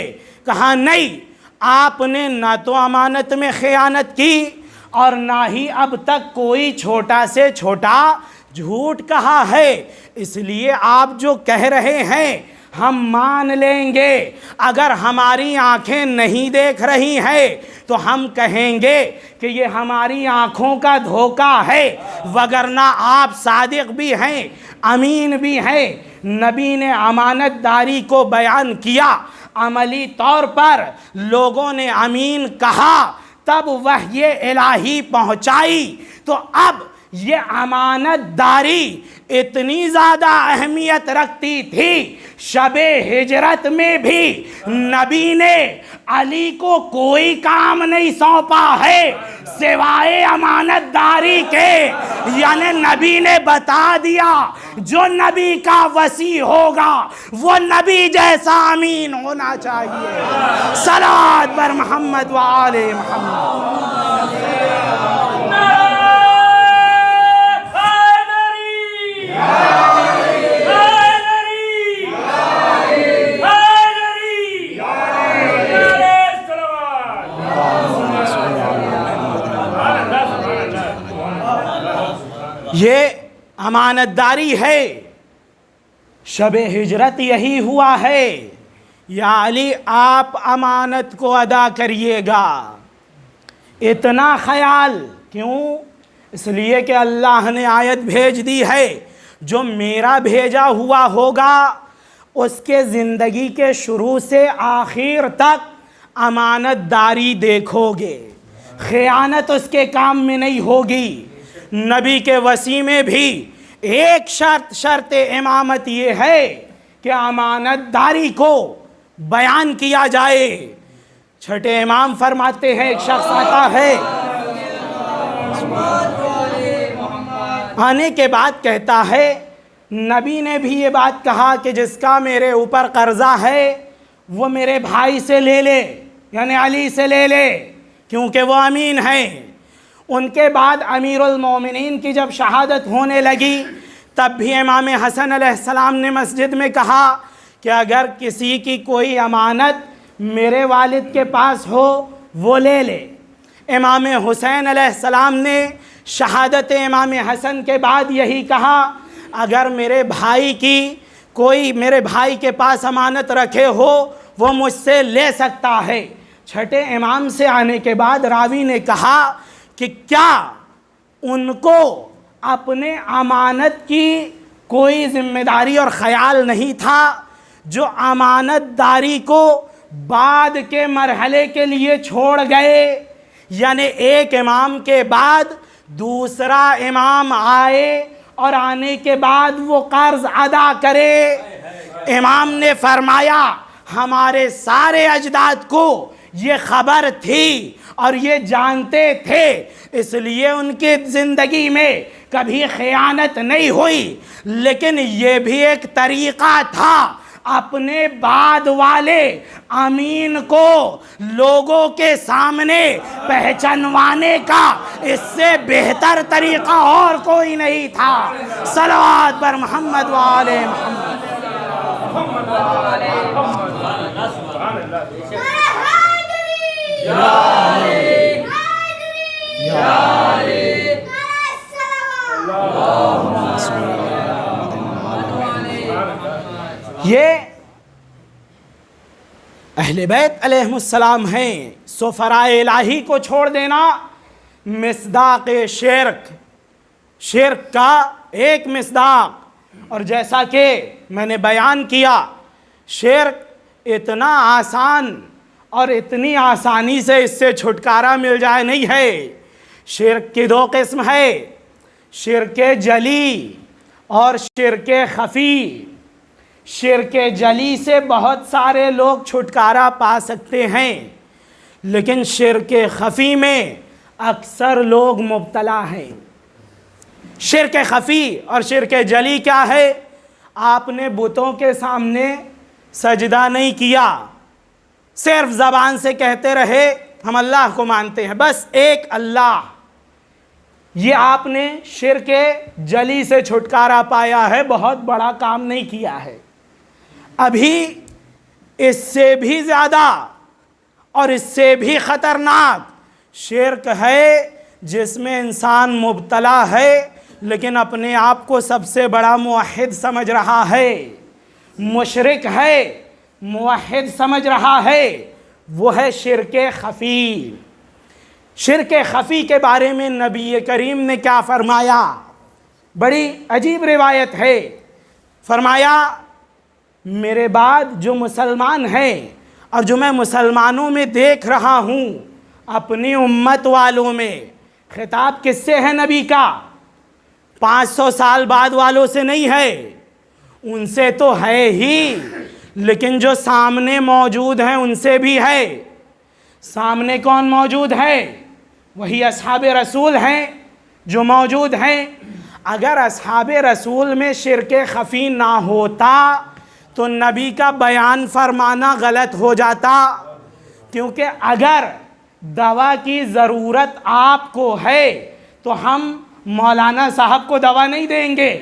کہا نہیں، آپ نے نہ تو امانت میں خیانت کی اور نہ ہی اب تک کوئی چھوٹا سے چھوٹا جھوٹ کہا ہے، اس لیے آپ جو کہہ رہے ہیں ہم مان لیں گے۔ اگر ہماری آنکھیں نہیں دیکھ رہی ہیں تو ہم کہیں گے کہ یہ ہماری آنکھوں کا دھوکہ ہے، وگرنہ آپ صادق بھی ہیں، امین بھی ہیں۔ نبی نے امانت داری کو بیان کیا، عملی طور پر لوگوں نے امین کہا، تب وحی الہی پہنچائی، تو اب یہ امانت داری اتنی زیادہ اہمیت رکھتی تھی، شب ہجرت میں بھی نبی نے علی کو کوئی کام نہیں سونپا ہے سوائے امانت داری کے، یعنی نبی نے بتا دیا جو نبی کا وصی ہوگا وہ نبی جیسا امین ہونا چاہیے۔ صلوات بر محمد و آل محمد۔ یہ امانت داری ہے، شب ہجرت یہی ہوا ہے۔ یا علی آپ امانت کو ادا کریے گا۔ اتنا خیال کیوں؟ اس لیے کہ اللہ نے آیت بھیج دی ہے جو میرا بھیجا ہوا ہوگا اس کے زندگی کے شروع سے آخر تک امانت داری دیکھو گے، خیانت اس کے کام میں نہیں ہوگی۔ نبی کے وصی میں بھی ایک شرط امامت یہ ہے کہ امانت داری کو بیان کیا جائے۔ چھٹے امام فرماتے ہیں، ایک شخص آتا ہے آنے کے بعد کہتا ہے نبی نے بھی یہ بات کہا کہ جس کا میرے اوپر قرضہ ہے وہ میرے بھائی سے لے لے، یعنی علی سے لے لے، کیونکہ وہ امین ہیں۔ ان کے بعد امیر المومنین کی جب شہادت ہونے لگی تب بھی امام حسن علیہ السلام نے مسجد میں کہا کہ اگر کسی کی کوئی امانت میرے والد کے پاس ہو وہ لے لے۔ امام حسین علیہ السلام نے شہادت امام حسن کے بعد یہی کہا، اگر میرے بھائی کے پاس امانت رکھے ہو وہ مجھ سے لے سکتا ہے۔ چھٹے امام سے آنے کے بعد راوی نے کہا کہ کیا ان کو اپنے امانت کی کوئی ذمہ داری اور خیال نہیں تھا جو امانت داری کو بعد کے مرحلے کے لیے چھوڑ گئے؟ یعنی ایک امام کے بعد دوسرا امام آئے اور آنے کے بعد وہ قرض ادا کرے۔ امام نے فرمایا ہمارے سارے اجداد کو یہ خبر تھی اور یہ جانتے تھے، اس لیے ان کی زندگی میں کبھی خیانت نہیں ہوئی، لیکن یہ بھی ایک طریقہ تھا اپنے بعد والے امین کو لوگوں کے سامنے پہچانوانے کا، اس سے بہتر طریقہ اور کوئی نہیں تھا۔ صلوات بر محمد و آل محمد۔ یہ اہل بیت علیہم السلام ہیں۔ سفرائے الہی کو چھوڑ دینا مصداق شرک کا ایک مصداق، اور جیسا کہ میں نے بیان کیا شرک اتنا آسان اور اتنی آسانی سے اس سے چھٹکارا مل جائے نہیں ہے۔ شرک کی دو قسم ہے، شرک جلی اور شرک خفی۔ شرک جلی سے بہت سارے لوگ چھٹکارا پا سکتے ہیں، لیکن شرک خفی میں اکثر لوگ مبتلا ہیں۔ شرک خفی اور شرک جلی کیا ہے؟ آپ نے بتوں کے سامنے سجدہ نہیں کیا، صرف زبان سے کہتے رہے ہم اللہ کو مانتے ہیں، بس ایک اللہ۔ یہ آپ نے شرک جلی سے چھٹکارا پایا ہے، بہت بڑا کام نہیں کیا ہے۔ ابھی اس سے بھی زیادہ اور اس سے بھی خطرناک شرک ہے جس میں انسان مبتلا ہے لیکن اپنے آپ کو سب سے بڑا موحد سمجھ رہا ہے، مشرک ہے، موحد سمجھ رہا ہے، وہ ہے شرک خفی۔ شرک خفی کے بارے میں نبی کریم نے کیا فرمایا؟ بڑی عجیب روایت ہے۔ فرمایا میرے بعد جو مسلمان ہیں اور جو میں مسلمانوں میں دیکھ رہا ہوں اپنی امت والوں میں، خطاب کس سے ہے نبی کا؟ 500 سال بعد والوں سے نہیں ہے، ان سے تو ہے ہی، لیکن جو سامنے موجود ہیں ان سے بھی ہے۔ سامنے کون موجود ہے؟ وہی اصحاب رسول ہیں جو موجود ہیں۔ اگر اصحاب رسول میں شرک خفی نہ ہوتا تو نبی کا بیان فرمانا غلط ہو جاتا، کیونکہ اگر دوا کی ضرورت آپ کو ہے تو ہم مولانا صاحب کو دوا نہیں دیں گے،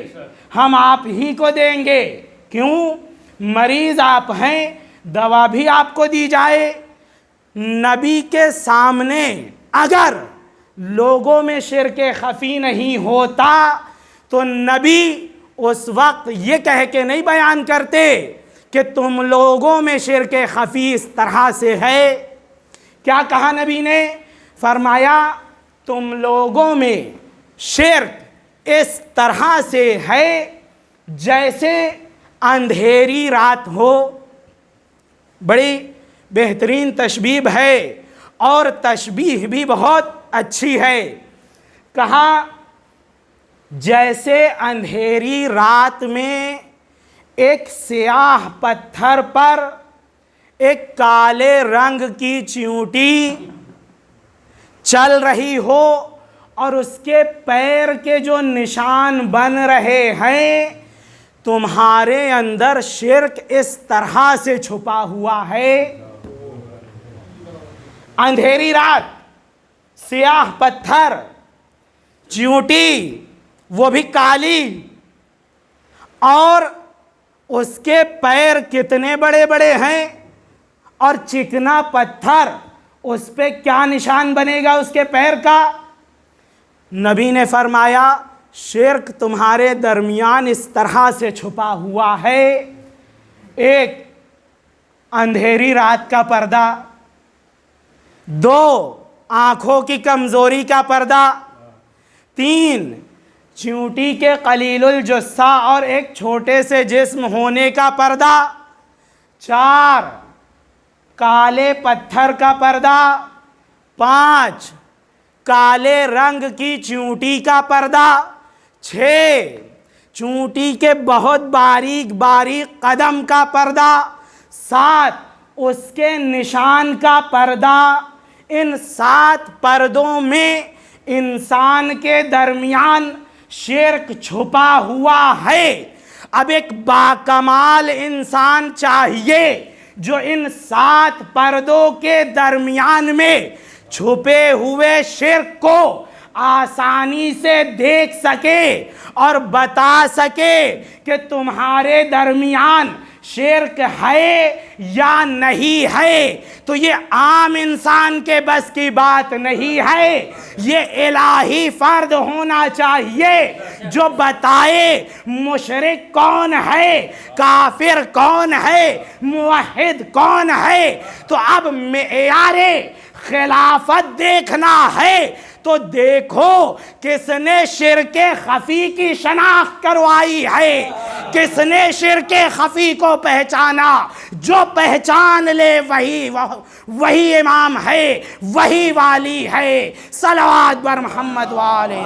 ہم آپ ہی کو دیں گے۔ کیوں؟ مریض آپ ہیں، دوا بھی آپ کو دی جائے۔ نبی کے سامنے اگر لوگوں میں شرک خفی نہیں ہوتا تو نبی اس وقت یہ کہہ کے نہیں بیان کرتے کہ تم لوگوں میں شرک خفی اس طرح سے ہے۔ کیا کہا نبی نے؟ فرمایا تم لوگوں میں شرک اس طرح سے ہے جیسے اندھیری رات ہو۔ بڑی بہترین تشبیہ ہے اور تشبیہ بھی بہت اچھی ہے۔ کہا جیسے اندھیری رات میں ایک سیاہ پتھر پر ایک کالے رنگ کی چیونٹی چل رہی ہو اور اس کے پیر کے جو نشان بن رہے ہیں، تمہارے اندر شرک اس طرح سے چھپا ہوا ہے۔ اندھیری رات، سیاہ پتھر، چیونٹی وہ بھی کالی، اور اس کے پیر کتنے بڑے بڑے ہیں، اور چکنا پتھر، اس پہ کیا نشان بنے گا اس کے پیر کا؟ نبی نے فرمایا شرک تمہارے درمیان اس طرح سے چھپا ہوا ہے۔ ایک اندھیری رات کا پردہ، دو آنکھوں کی کمزوری کا پردہ، تین چیونٹی کے قلیل الجثہ اور ایک چھوٹے سے جسم ہونے کا پردہ، چار کالے پتھر کا پردہ، پانچ کالے رنگ کی چیونٹی کا پردہ، چھ چیونٹی کے بہت باریک باریک قدم کا پردہ، سات اس کے نشان کا پردہ۔ ان 7 پردوں میں انسان کے درمیان شرک چھپا ہوا ہے۔ اب ایک باکمال انسان چاہیے جو ان 7 پردوں کے درمیان میں چھپے ہوئے شرک کو آسانی سے دیکھ سکے اور بتا سکے کہ تمہارے درمیان شرک ہے یا نہیں ہے۔ تو یہ عام انسان کے بس کی بات نہیں ہے، یہ الہی فرد ہونا چاہیے جو بتائے مشرک کون ہے، کافر کون ہے، موحد کون ہے۔ تو اب معیار خلافت دیکھنا ہے تو دیکھو کس نے شرک خفی کی شناخت کروائی ہے، کس نے شرک خفی کو پہچانا۔ جو پہچان لے وہی امام ہے، وہی والی ہے۔ صلوات بر محمد والے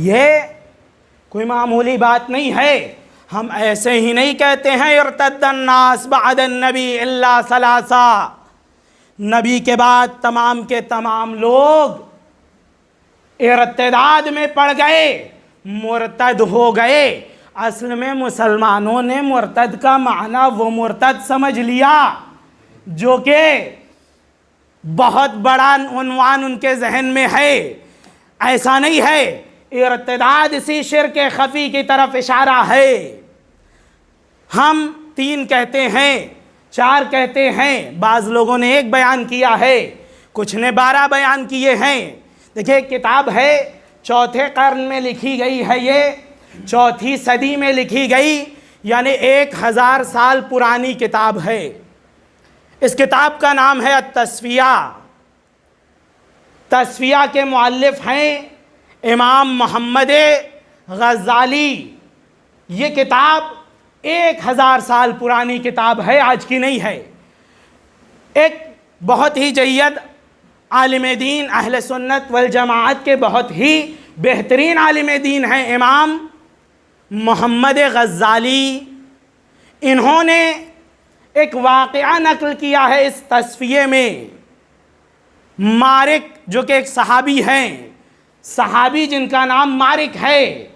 یہ کوئی معمولی بات نہیں ہے۔ ہم ایسے ہی نہیں کہتے ہیں ارتد الناس بعد النبی الا ثلاثہ، نبی کے بعد تمام کے تمام لوگ ارتداد میں پڑ گئے، مرتد ہو گئے۔ اصل میں مسلمانوں نے مرتد کا معنی وہ مرتد سمجھ لیا جو کہ بہت بڑا عنوان ان کے ذہن میں ہے۔ ایسا نہیں ہے، ارتداد اسی شرک خفی کی طرف اشارہ ہے۔ ہم 3 کہتے ہیں، 4 کہتے ہیں، بعض لوگوں نے 1 بیان کیا ہے، کچھ نے 12 بیان کیے ہیں۔ دیکھیں کتاب ہے 4تھے قرن میں لکھی گئی ہے، یہ 4تھی صدی میں لکھی گئی، یعنی 1000 سال پرانی کتاب ہے۔ اس کتاب کا نام ہے التصفیہ، تصفیہ کے مؤلف ہیں امام محمد غزالی۔ یہ کتاب 1000 سال پرانی کتاب ہے، آج کی نہیں ہے۔ ایک بہت ہی جید عالم دین، اہل سنت والجماعت کے بہت ہی بہترین عالم دین ہیں امام محمد غزالی۔ انہوں نے ایک واقعہ نقل کیا ہے اس تصفیے میں۔ مارک جو کہ ایک صحابی ہیں، صحابی جن کا نام مارک ہے،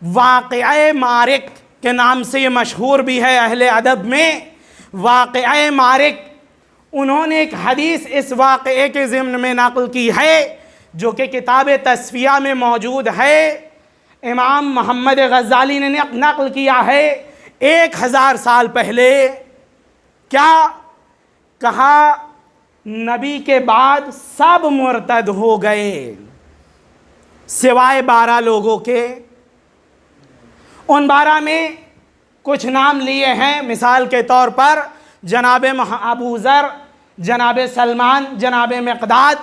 واقعہ مارک کے نام سے یہ مشہور بھی ہے اہل ادب میں، واقعہ مارک۔ انہوں نے ایک حدیث اس واقعے کے ضمن میں نقل کی ہے جو کہ کتاب تصفیہ میں موجود ہے۔ امام محمد غزالی نے نقل کیا ہے 1000 سال پہلے۔ کیا کہا؟ نبی کے بعد سب مرتد ہو گئے سوائے 12 لوگوں کے۔ ان 12 میں کچھ نام لیے ہیں، مثال کے طور پر جناب ابو ذر، جناب سلمان، جناب مقداد،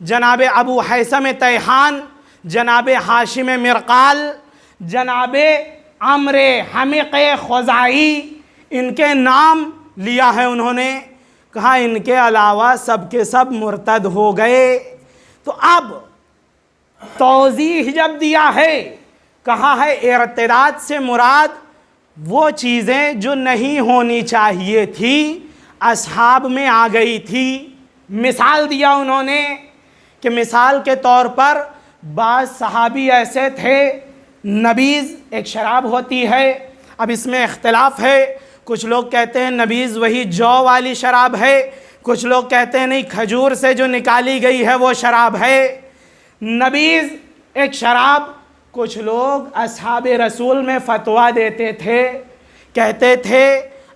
جناب ابو حیثم تیحان، جناب ہاشم مرقال، جناب عمرو حمق خزاعی، ان کے نام لیا ہے انہوں نے۔ کہا ان کے علاوہ سب کے سب مرتد ہو گئے۔ تو اب توضیح جب دیا ہے، کہا ہے ارتداد سے مراد وہ چیزیں جو نہیں ہونی چاہیے تھی اصحاب میں آ گئی تھی۔ مثال دیا انہوں نے کہ مثال کے طور پر بعض صحابی ایسے تھے، نبیذ ایک شراب ہوتی ہے، اب اس میں اختلاف ہے، کچھ لوگ کہتے ہیں نبیذ وہی جو والی شراب ہے، کچھ لوگ کہتے ہیں نہیں کھجور سے جو نکالی گئی ہے وہ شراب ہے۔ نبیذ ایک شراب، کچھ لوگ اصحاب رسول میں فتویٰ دیتے تھے، کہتے تھے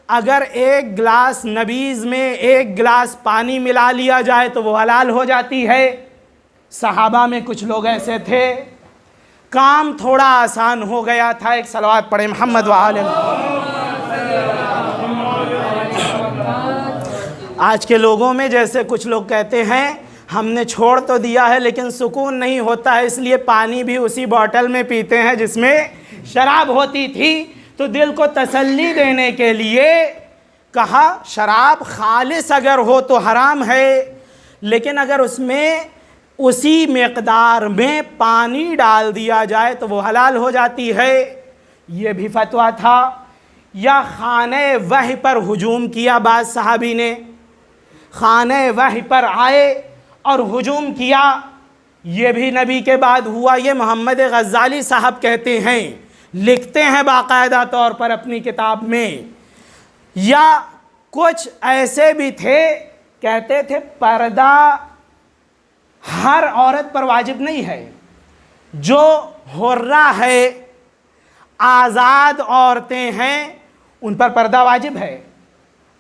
اگر ایک گلاس نبیذ میں 1 گلاس پانی ملا لیا جائے تو وہ حلال ہو جاتی ہے۔ صحابہ میں کچھ لوگ ایسے تھے۔ کام تھوڑا آسان ہو گیا تھا، ایک صلوات پڑھیں محمد وآلہ محمد۔ آج کے لوگوں میں جیسے کچھ لوگ کہتے ہیں ہم نے چھوڑ تو دیا ہے لیکن سکون نہیں ہوتا ہے، اس لیے پانی بھی اسی باٹل میں پیتے ہیں جس میں شراب ہوتی تھی۔ تو دل کو تسلی دینے کے لیے کہا شراب خالص اگر ہو تو حرام ہے، لیکن اگر اس میں اسی مقدار میں پانی ڈال دیا جائے تو وہ حلال ہو جاتی ہے۔ یہ بھی فتویٰ تھا۔ یا خانہ وحی پر ہجوم کیا بعض صحابی نے، خانہ وحی پر آئے اور ہجوم کیا، یہ بھی نبی کے بعد ہوا۔ یہ محمد غزالی صاحب کہتے ہیں، لکھتے ہیں باقاعدہ طور پر اپنی کتاب میں۔ یا کچھ ایسے بھی تھے کہتے تھے پردہ ہر عورت پر واجب نہیں ہے، جو حرہ ہے، آزاد عورتیں ہیں، ان پر پردہ واجب ہے،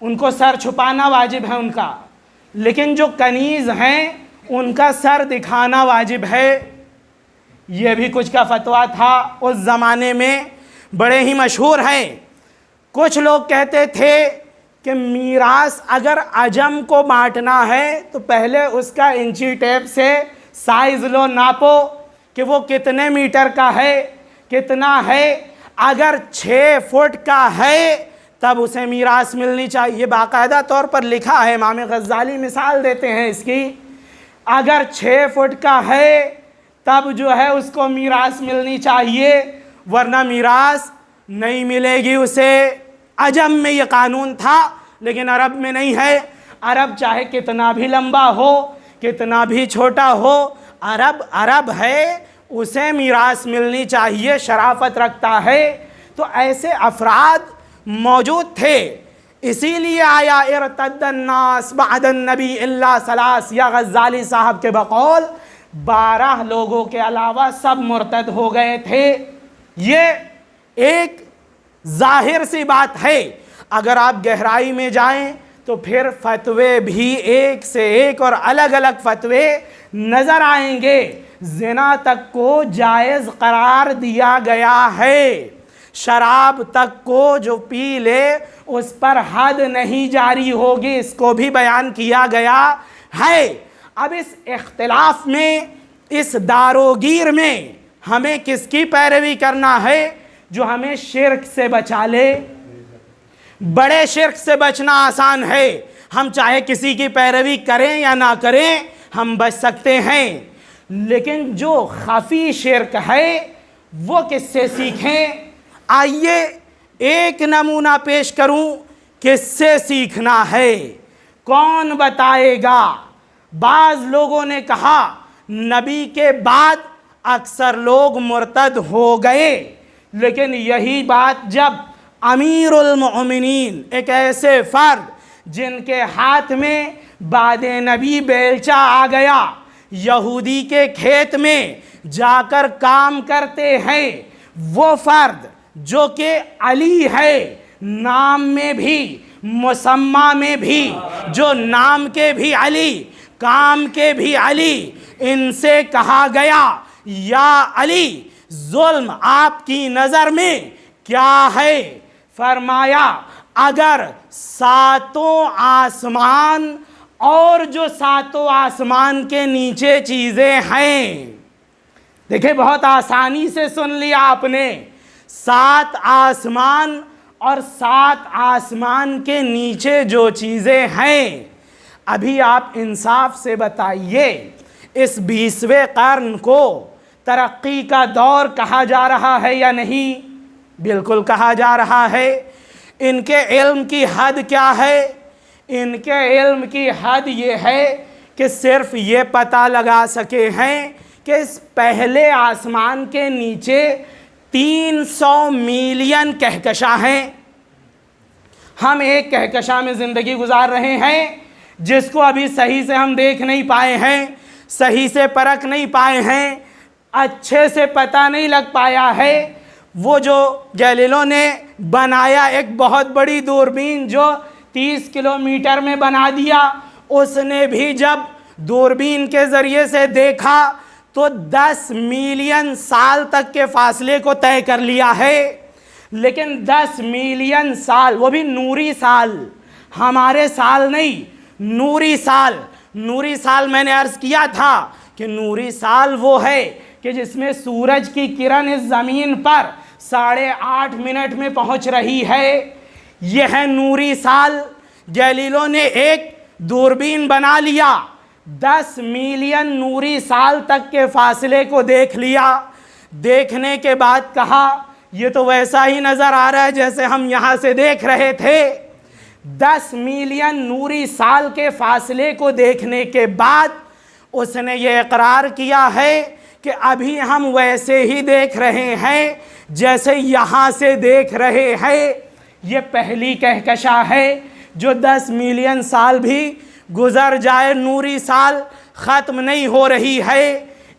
ان کو سر چھپانا واجب ہے ان کا، لیکن جو کنیز ہیں ان کا سر دکھانا واجب ہے۔ یہ بھی کچھ کا فتویٰ تھا اس زمانے میں، بڑے ہی مشہور ہیں۔ کچھ لوگ کہتے تھے کہ میراث اگر عجم کو بانٹنا ہے تو پہلے اس کا انچی ٹیپ سے سائز لو، ناپو کہ وہ کتنے میٹر کا ہے، کتنا ہے۔ اگر 6 فٹ کا ہے تب اسے میراث ملنی چاہیے۔ یہ باقاعدہ طور پر لکھا ہے، امام غزالی مثال دیتے ہیں اس کی۔ اگر 6 فٹ کا ہے تب جو ہے اس کو میراث ملنی چاہیے، ورنہ میراث نہیں ملے گی اسے۔ عجم میں یہ قانون تھا لیکن عرب میں نہیں ہے۔ عرب چاہے کتنا بھی لمبا ہو، کتنا بھی چھوٹا ہو، عرب ہے، اسے میراث ملنی چاہیے، شرافت رکھتا ہے۔ تو ایسے افراد موجود تھے، اسی لیے آیا ارتد الناس بعد النبی الا ثلاث، یا غزالی صاحب کے بقول 12 لوگوں کے علاوہ سب مرتد ہو گئے تھے۔ یہ ایک ظاہر سی بات ہے، اگر آپ گہرائی میں جائیں تو پھر فتوے بھی ایک سے ایک اور الگ الگ فتوے نظر آئیں گے۔ زنا تک کو جائز قرار دیا گیا ہے، شراب تک کو جو پی لے اس پر حد نہیں جاری ہوگی، اس کو بھی بیان کیا گیا ہے۔ اب اس اختلاف میں، اس داروگیر میں ہمیں کس کی پیروی کرنا ہے؟ جو ہمیں شرک سے بچا لے۔ بڑے شرک سے بچنا آسان ہے، ہم چاہے کسی کی پیروی کریں یا نہ کریں ہم بچ سکتے ہیں، لیکن جو خفی شرک ہے وہ کس سے سیکھیں؟ آئیے ایک نمونہ پیش کروں، کس سے سیکھنا ہے، کون بتائے گا؟ بعض لوگوں نے کہا نبی کے بعد اکثر لوگ مرتد ہو گئے، لیکن یہی بات جب امیر المؤمنین، ایک ایسے فرد جن کے ہاتھ میں بعد نبی بیلچہ آ گیا، یہودی کے کھیت میں جا کر کام کرتے ہیں، وہ فرد جو کہ علی ہے، نام میں بھی مسمہ میں بھی، جو نام کے بھی علی، کام کے بھی علی، ان سے کہا گیا یا علی ظلم آپ کی نظر میں کیا ہے؟ فرمایا اگر ساتوں آسمان اور جو ساتوں آسمان کے نیچے چیزیں ہیں، دیکھیں بہت آسانی سے سن لیا آپ نے، 7 آسمان اور 7 آسمان کے نیچے جو چیزیں ہیں، ابھی آپ انصاف سے بتائیے اس 20ویں قرن کو ترقی کا دور کہا جا رہا ہے یا نہیں؟ بالکل کہا جا رہا ہے۔ ان کے علم کی حد کیا ہے؟ ان کے علم کی حد یہ ہے کہ صرف یہ پتہ لگا سکے ہیں کہ اس پہلے آسمان کے نیچے 300 ملین کہکشاں ہیں۔ ہم ایک کہکشاں میں زندگی گزار رہے ہیں جس کو ابھی صحیح سے ہم دیکھ نہیں پائے ہیں، صحیح سے پرکھ نہیں پائے ہیں، اچھے سے پتہ نہیں لگ پایا ہے۔ وہ جو گیلیلیو نے بنایا ایک بہت بڑی دوربین جو 30 کلومیٹر میں بنا دیا، اس نے بھی جب دوربین کے ذریعے سے دیکھا تو 10 ملین سال تک کے فاصلے کو طے کر لیا ہے۔ لیکن 10 ملین سال، وہ بھی نوری سال، ہمارے سال نہیں، نوری سال۔ نوری سال میں نے عرض کیا تھا کہ نوری سال وہ ہے کہ جس میں سورج کی کرن اس زمین پر 8.5 منٹ میں پہنچ رہی ہے، یہ ہے نوری سال۔ گیلیلیو نے ایک دوربین بنا لیا، 10 ملین نوری سال تک کے فاصلے کو دیکھ لیا۔ دیکھنے کے بعد کہا یہ تو ویسا ہی نظر آ رہا ہے جیسے ہم یہاں سے دیکھ رہے تھے۔ 10 ملین نوری سال کے فاصلے کو دیکھنے کے بعد اس نے یہ اقرار کیا ہے کہ ابھی ہم ویسے ہی دیکھ رہے ہیں جیسے یہاں سے دیکھ رہے ہیں۔ یہ پہلی کہکشاں ہے جو 10 ملین سال بھی گزر جائے نوری سال ختم نہیں ہو رہی ہے۔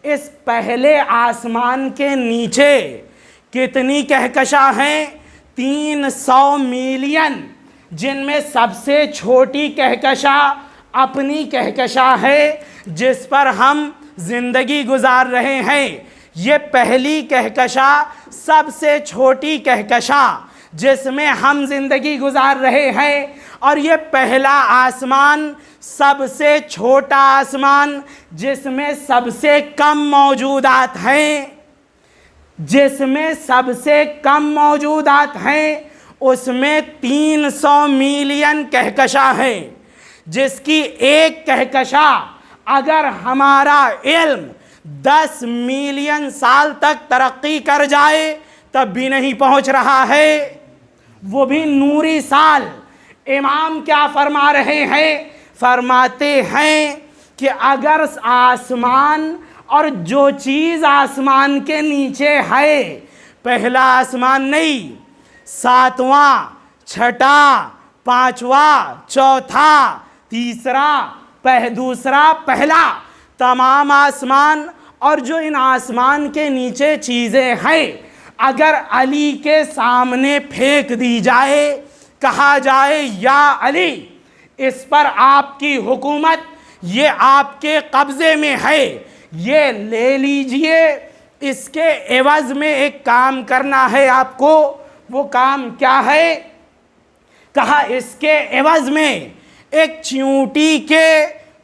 اس پہلے آسمان کے نیچے کتنی کہکشاں ہیں؟ 300 ملین، جن میں سب سے چھوٹی کہکشاں اپنی کہکشاں ہے جس پر ہم زندگی گزار رہے ہیں۔ یہ پہلی کہکشاں سب سے چھوٹی کہکشاں جس میں ہم زندگی گزار رہے ہیں، اور یہ پہلا آسمان سب سے چھوٹا آسمان جس میں سب سے کم موجودات ہیں، جس میں سب سے کم موجودات ہیں، اس میں 300 ملین کہکشاں ہیں، جس کی ایک کہکشاں اگر ہمارا علم 10 ملین سال تک ترقی کر جائے تب بھی نہیں پہنچ رہا ہے، وہ بھی نوری سال۔ امام کیا فرما رہے ہیں؟ فرماتے ہیں کہ اگر آسمان اور جو چیز آسمان کے نیچے ہے، پہلا آسمان نہیں، 7واں، 6واں، 5واں، 4تھا، تیسرا، دوسرا، پہلا، تمام آسمان اور جو ان آسمان کے نیچے چیزیں ہیں، اگر علی کے سامنے پھینک دی جائے، کہا جائے یا علی اس پر آپ کی حکومت، یہ آپ کے قبضے میں ہے، یہ لے لیجئے، اس کے عوض میں ایک کام کرنا ہے آپ کو۔ وہ کام کیا ہے؟ کہا اس کے عوض میں ایک چیونٹی کے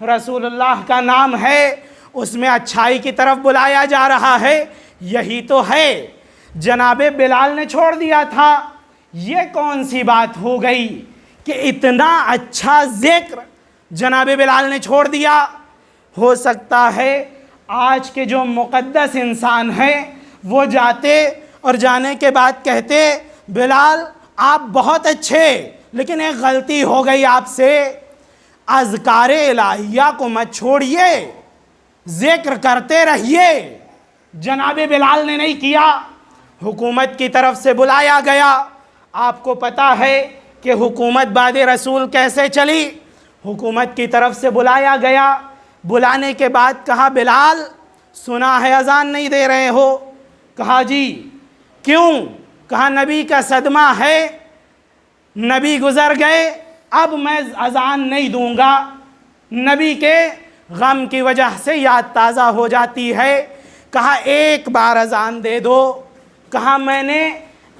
رسول اللہ کا نام ہے، اس میں اچھائی کی طرف بلایا جا رہا ہے، یہی تو ہے۔ جناب بلال نے چھوڑ دیا تھا، یہ کون سی بات ہو گئی کہ اتنا اچھا ذکر جناب بلال نے چھوڑ دیا؟ ہو سکتا ہے آج کے جو مقدس انسان ہیں وہ جاتے اور جانے کے بعد کہتے بلال آپ بہت اچھے، لیکن ایک غلطی ہو گئی آپ سے، اذکار الہیہ کو مت چھوڑیے، ذکر کرتے رہیے۔ جناب بلال نے نہیں کیا، حکومت کی طرف سے بلایا گیا۔ آپ کو پتہ ہے کہ حکومت بعد رسول کیسے چلی؟ حکومت کی طرف سے بلایا گیا، بلانے کے بعد کہا بلال سنا ہے اذان نہیں دے رہے ہو؟ کہا جی کیوں؟ کہا نبی کا صدمہ ہے، نبی گزر گئے، اب میں اذان نہیں دوں گا، نبی کے غم کی وجہ سے یاد تازہ ہو جاتی ہے۔ کہا ایک بار اذان دے دو۔ کہا میں نے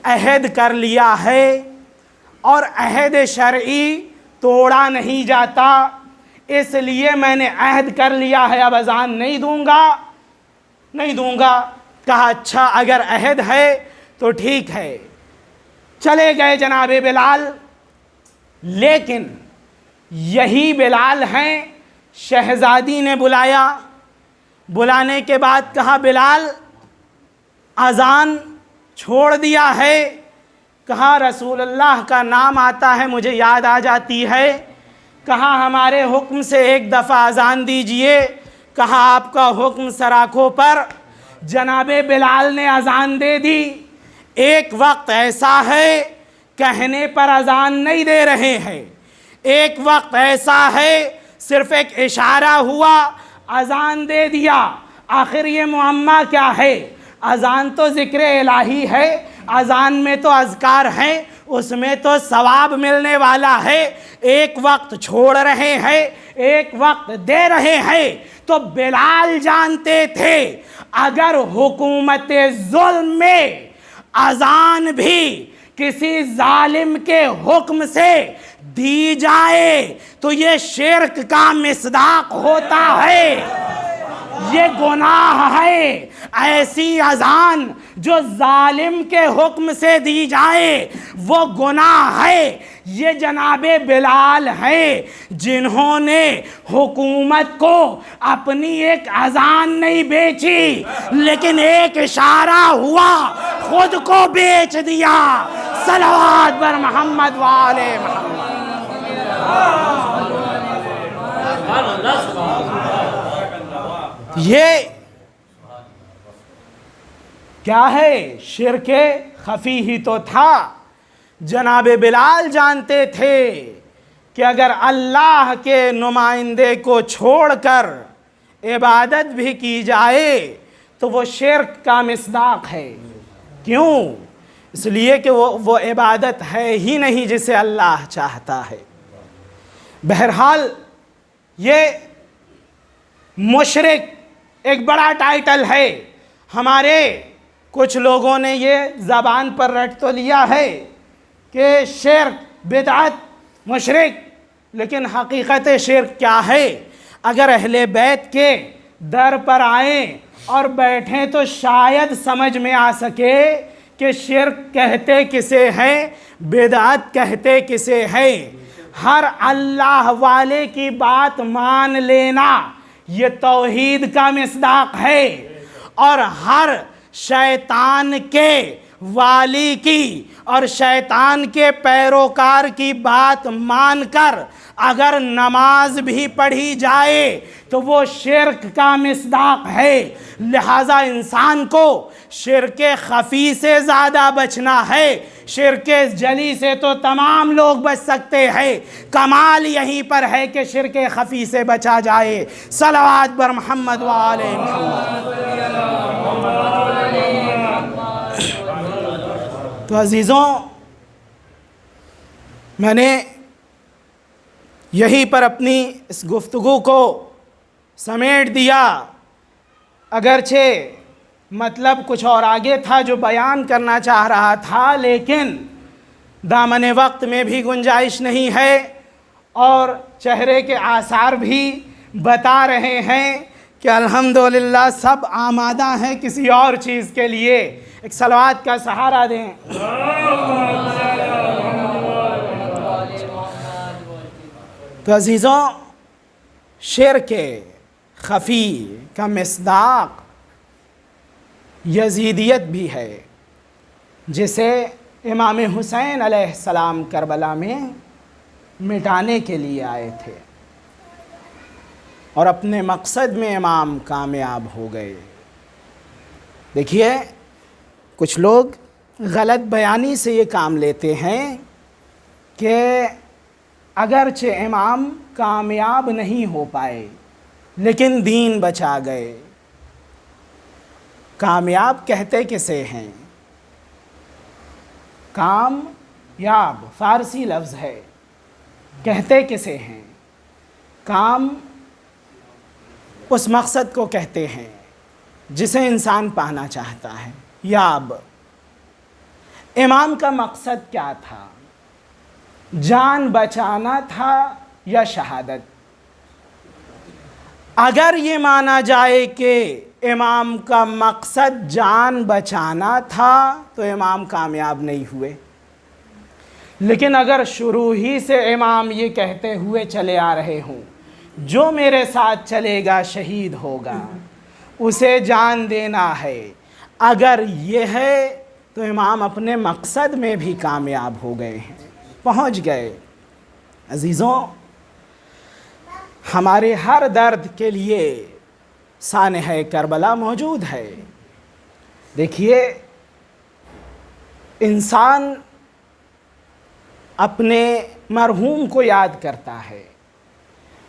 عہد کر لیا ہے اور عہد شرعی توڑا نہیں جاتا، اس لیے میں نے عہد کر لیا ہے، اب اذان نہیں دوں گا۔ کہا اچھا اگر عہد ہے تو ٹھیک ہے۔ چلے گئے جناب بلال، لیکن یہی بلال ہیں، شہزادی نے بلایا، بلانے کے بعد کہا بلال اذان چھوڑ دیا ہے؟ کہا رسول اللہ کا نام آتا ہے مجھے یاد آ جاتی ہے۔ کہا ہمارے حکم سے ایک دفعہ اذان دیجئے۔ کہا آپ کا حکم سراکھوں پر۔ جناب بلال نے اذان دے دی۔ ایک وقت ایسا ہے کہنے پر اذان نہیں دے رہے ہیں، ایک وقت ایسا ہے صرف ایک اشارہ ہوا اذان دے دیا۔ آخر یہ معمہ کیا ہے؟ اذان تو ذکر الہی ہے، اذان میں تو اذکار ہیں، اس میں تو ثواب ملنے والا ہے، ایک وقت چھوڑ رہے ہیں، ایک وقت دے رہے ہیں۔ تو بلال جانتے تھے اگر حکومت ظلم میں اذان بھی کسی ظالم کے حکم سے دی جائے تو یہ شرک کا مصداق ہوتا ہے، یہ گناہ ہے۔ ایسی اذان جو ظالم کے حکم سے دی جائے وہ گناہ ہے۔ یہ جناب بلال ہیں جنہوں نے حکومت کو اپنی ایک اذان نہیں بیچی، لیکن ایک اشارہ ہوا خود کو بیچ دیا۔ صلوات بر محمد وآل محمد۔ یہ کیا ہے؟ شرک خفی ہی تو تھا۔ جناب بلال جانتے تھے کہ اگر اللہ کے نمائندے کو چھوڑ کر عبادت بھی کی جائے تو وہ شرک کا مصداق ہے۔ کیوں؟ اس لیے کہ وہ عبادت ہے ہی نہیں جسے اللہ چاہتا ہے۔ بہرحال یہ مشرک ایک بڑا ٹائٹل ہے۔ ہمارے کچھ لوگوں نے یہ زبان پر رٹ تو لیا ہے کہ شرک، بدعت، مشرک، لیکن حقیقت شرک کیا ہے؟ اگر اہل بیت کے در پر آئیں اور بیٹھیں تو شاید سمجھ میں آ سکے کہ شرک کہتے کسے ہیں، بدعت کہتے کسے ہیں۔ ہر اللہ والے کی بات مان لینا یہ توحید کا مصداق ہے، اور ہر شیطان کے والی کی اور شیطان کے پیروکار کی بات مان کر اگر نماز بھی پڑھی جائے تو وہ شرک کا مصداق ہے۔ لہٰذا انسان کو شرک خفی سے زیادہ بچنا ہے، شرک جلی سے تو تمام لوگ بچ سکتے ہیں، کمال یہیں پر ہے کہ شرک خفی سے بچا جائے۔ صلوات بر محمد وآل محمد۔ تو عزیزوں، میں نے یہیں پر اپنی اس گفتگو کو سمیٹ دیا، اگرچہ مطلب کچھ اور آگے تھا جو بیان کرنا چاہ رہا تھا، لیکن دامن وقت میں بھی گنجائش نہیں ہے اور چہرے کے آثار بھی بتا رہے ہیں کہ الحمدللہ سب آمادہ ہیں کسی اور چیز کے لیے. ایک صلوات کا سہارا دیں. تو عزیزوں، شرک خفی کا مصداق یزیدیت بھی ہے، جسے امام حسین علیہ السلام کربلا میں مٹانے کے لیے آئے تھے، اور اپنے مقصد میں امام کامیاب ہو گئے. دیکھیے، کچھ لوگ غلط بیانی سے یہ کام لیتے ہیں کہ اگرچہ امام کامیاب نہیں ہو پائے لیکن دین بچا گئے. کامیاب کہتے کسے ہیں؟ کامیاب فارسی لفظ ہے، کہتے کسے ہیں؟ کام اس مقصد کو کہتے ہیں جسے انسان پانا چاہتا ہے. یاب، امام کا مقصد کیا تھا؟ جان بچانا تھا یا شہادت؟ اگر یہ مانا جائے کہ امام کا مقصد جان بچانا تھا تو امام کامیاب نہیں ہوئے. لیکن اگر شروع ہی سے امام یہ کہتے ہوئے چلے آ رہے ہوں جو میرے ساتھ چلے گا شہید ہوگا، اسے جان دینا ہے، اگر یہ ہے تو امام اپنے مقصد میں بھی کامیاب ہو گئے ہیں، پہنچ گئے. عزیزوں، ہمارے ہر درد کے لیے سانحہ کربلا موجود ہے. دیکھیے، انسان اپنے مرحوم کو یاد کرتا ہے،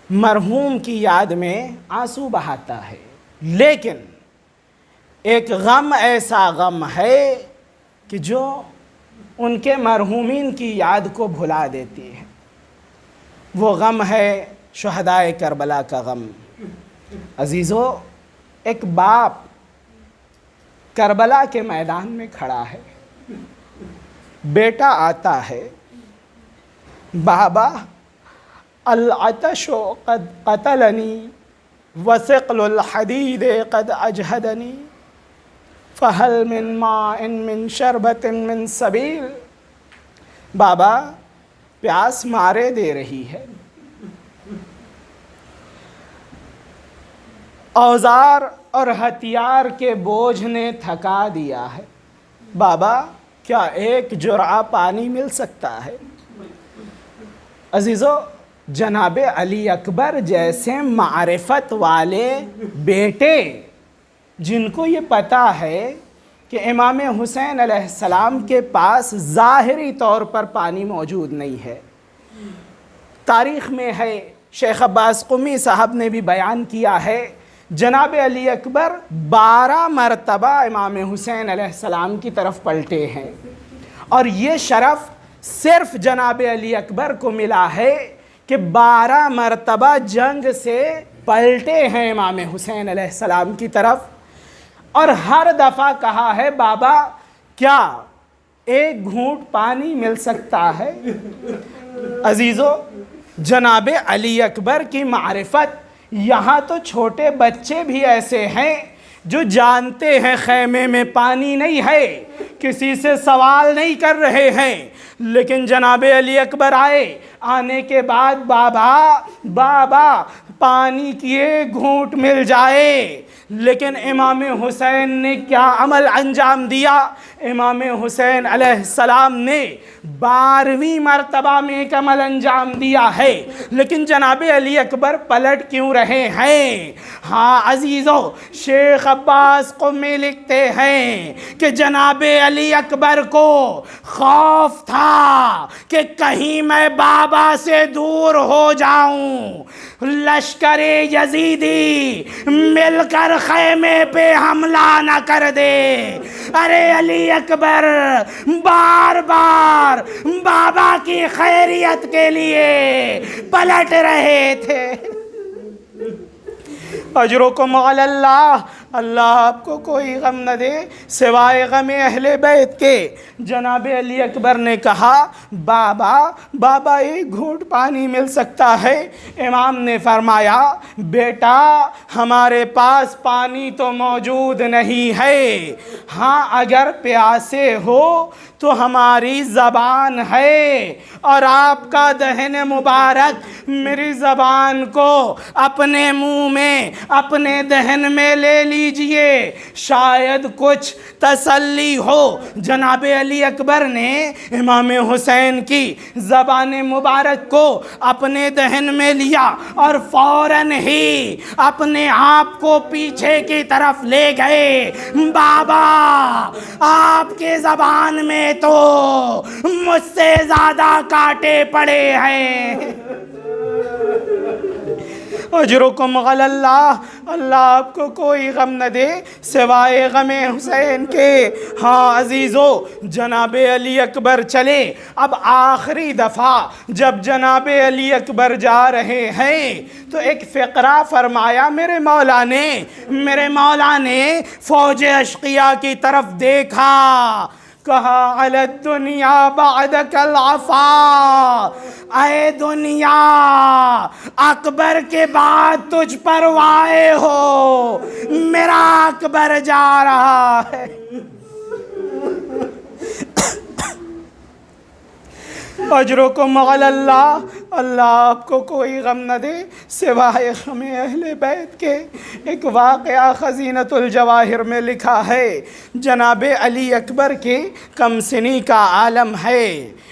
مرحوم کی یاد میں آنسو بہاتا ہے، لیکن ایک غم ایسا غم ہے کہ جو ان کے مرحومین کی یاد کو بھلا دیتی ہے. وہ غم ہے شہدائے کربلا کا غم. عزیزو، ایک باپ کربلا کے میدان میں کھڑا ہے، بیٹا آتا ہے، بابا العطش قد قتلنی وثقل الحدید قد اجہدنی فہل من ماء من شربت من سبیل. بابا، پیاس مارے دے رہی ہے، اوزار اور ہتھیار کے بوجھ نے تھکا دیا ہے، بابا کیا ایک جرعہ پانی مل سکتا ہے؟ عزیزو، جناب علی اکبر جیسے معرفت والے بیٹے، جن کو یہ پتہ ہے کہ امام حسین علیہ السلام کے پاس ظاہری طور پر پانی موجود نہیں ہے. تاریخ میں ہے، شیخ عباس قمی صاحب نے بھی بیان کیا ہے، جناب علی اکبر 12 مرتبہ امام حسین علیہ السلام کی طرف پلٹے ہیں، اور یہ شرف صرف جناب علی اکبر کو ملا ہے کہ 12 مرتبہ جنگ سے پلٹے ہیں امام حسین علیہ السلام کی طرف، اور ہر دفعہ کہا ہے بابا کیا ایک گھونٹ پانی مل سکتا ہے؟ عزیزو، جناب علی اکبر کی معرفت، یہاں تو چھوٹے بچے بھی ایسے ہیں جو جانتے ہیں خیمے میں پانی نہیں ہے، کسی سے سوال نہیں کر رہے ہیں، لیکن جناب علی اکبر آئے، آنے کے بعد بابا پانی کی ایک گھونٹ مل جائے. لیکن امام حسین نے کیا عمل انجام دیا؟ امام حسین علیہ السلام نے 12ویں مرتبہ میں ایک عمل انجام دیا ہے، لیکن جناب علی اکبر پلٹ کیوں رہے ہیں؟ ہاں عزیزو، شیخ عباس قمی لکھتے ہیں کہ جناب علی اکبر کو خوف تھا کہ کہیں میں بابا سے دور ہو جاؤں، لشکر یزیدی مل کر خیمے پہ حملہ نہ کر دے. ارے علی اکبر بار بار بابا کی خیریت کے لیے پلٹ رہے تھے. اجرکم علی اللہ، اللہ آپ کو کوئی غم نہ دے سوائے غم اہل بیت کے۔ جناب علی اکبر نے کہا بابا ایک گھونٹ پانی مل سکتا ہے؟ امام نے فرمایا بیٹا ہمارے پاس پانی تو موجود نہیں ہے، ہاں اگر پیاسے ہو تو ہماری زبان ہے، اور آپ کا دہن مبارک میری زبان کو اپنے منہ میں اپنے دہن میں لے لیجئے، شاید کچھ تسلی ہو۔ جناب علی اکبر نے امام حسین کی زبان مبارک کو اپنے دہن میں لیا اور فوراً ہی اپنے آپ کو پیچھے کی طرف لے گئے۔ بابا آپ کے زبان میں تو مجھ سے زیادہ کانٹے پڑے ہیں۔ اجرکم علی اللہ، اللہ آپ کو کوئی غم نہ دے سوائے غم حسین کے۔ ہاں عزیزو، جناب علی اکبر چلے۔ اب آخری دفعہ جب جناب علی اکبر جا رہے ہیں تو ایک فقرہ فرمایا میرے مولا نے فوج اشقیاء کی طرف دیکھا، کہا علی الدنیا بعدک العفا، اے دنیا اکبر کے بعد تجھ پر وائے ہو، میرا اکبر جا رہا ہے۔ اجرکم علی اللہ، اللہ آپ کو کوئی غم نہ دے سوائے غم اہل بیت کے۔ ایک واقعہ خزینۃ الجواہر میں لکھا ہے، جناب علی اکبر کے کم سنی کا عالم ہے۔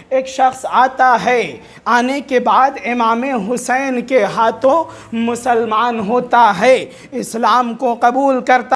ایک شخص آتا ہے، آنے کے بعد امام حسین کے ہاتھوں مسلمان ہوتا ہے، اسلام کو قبول کرتا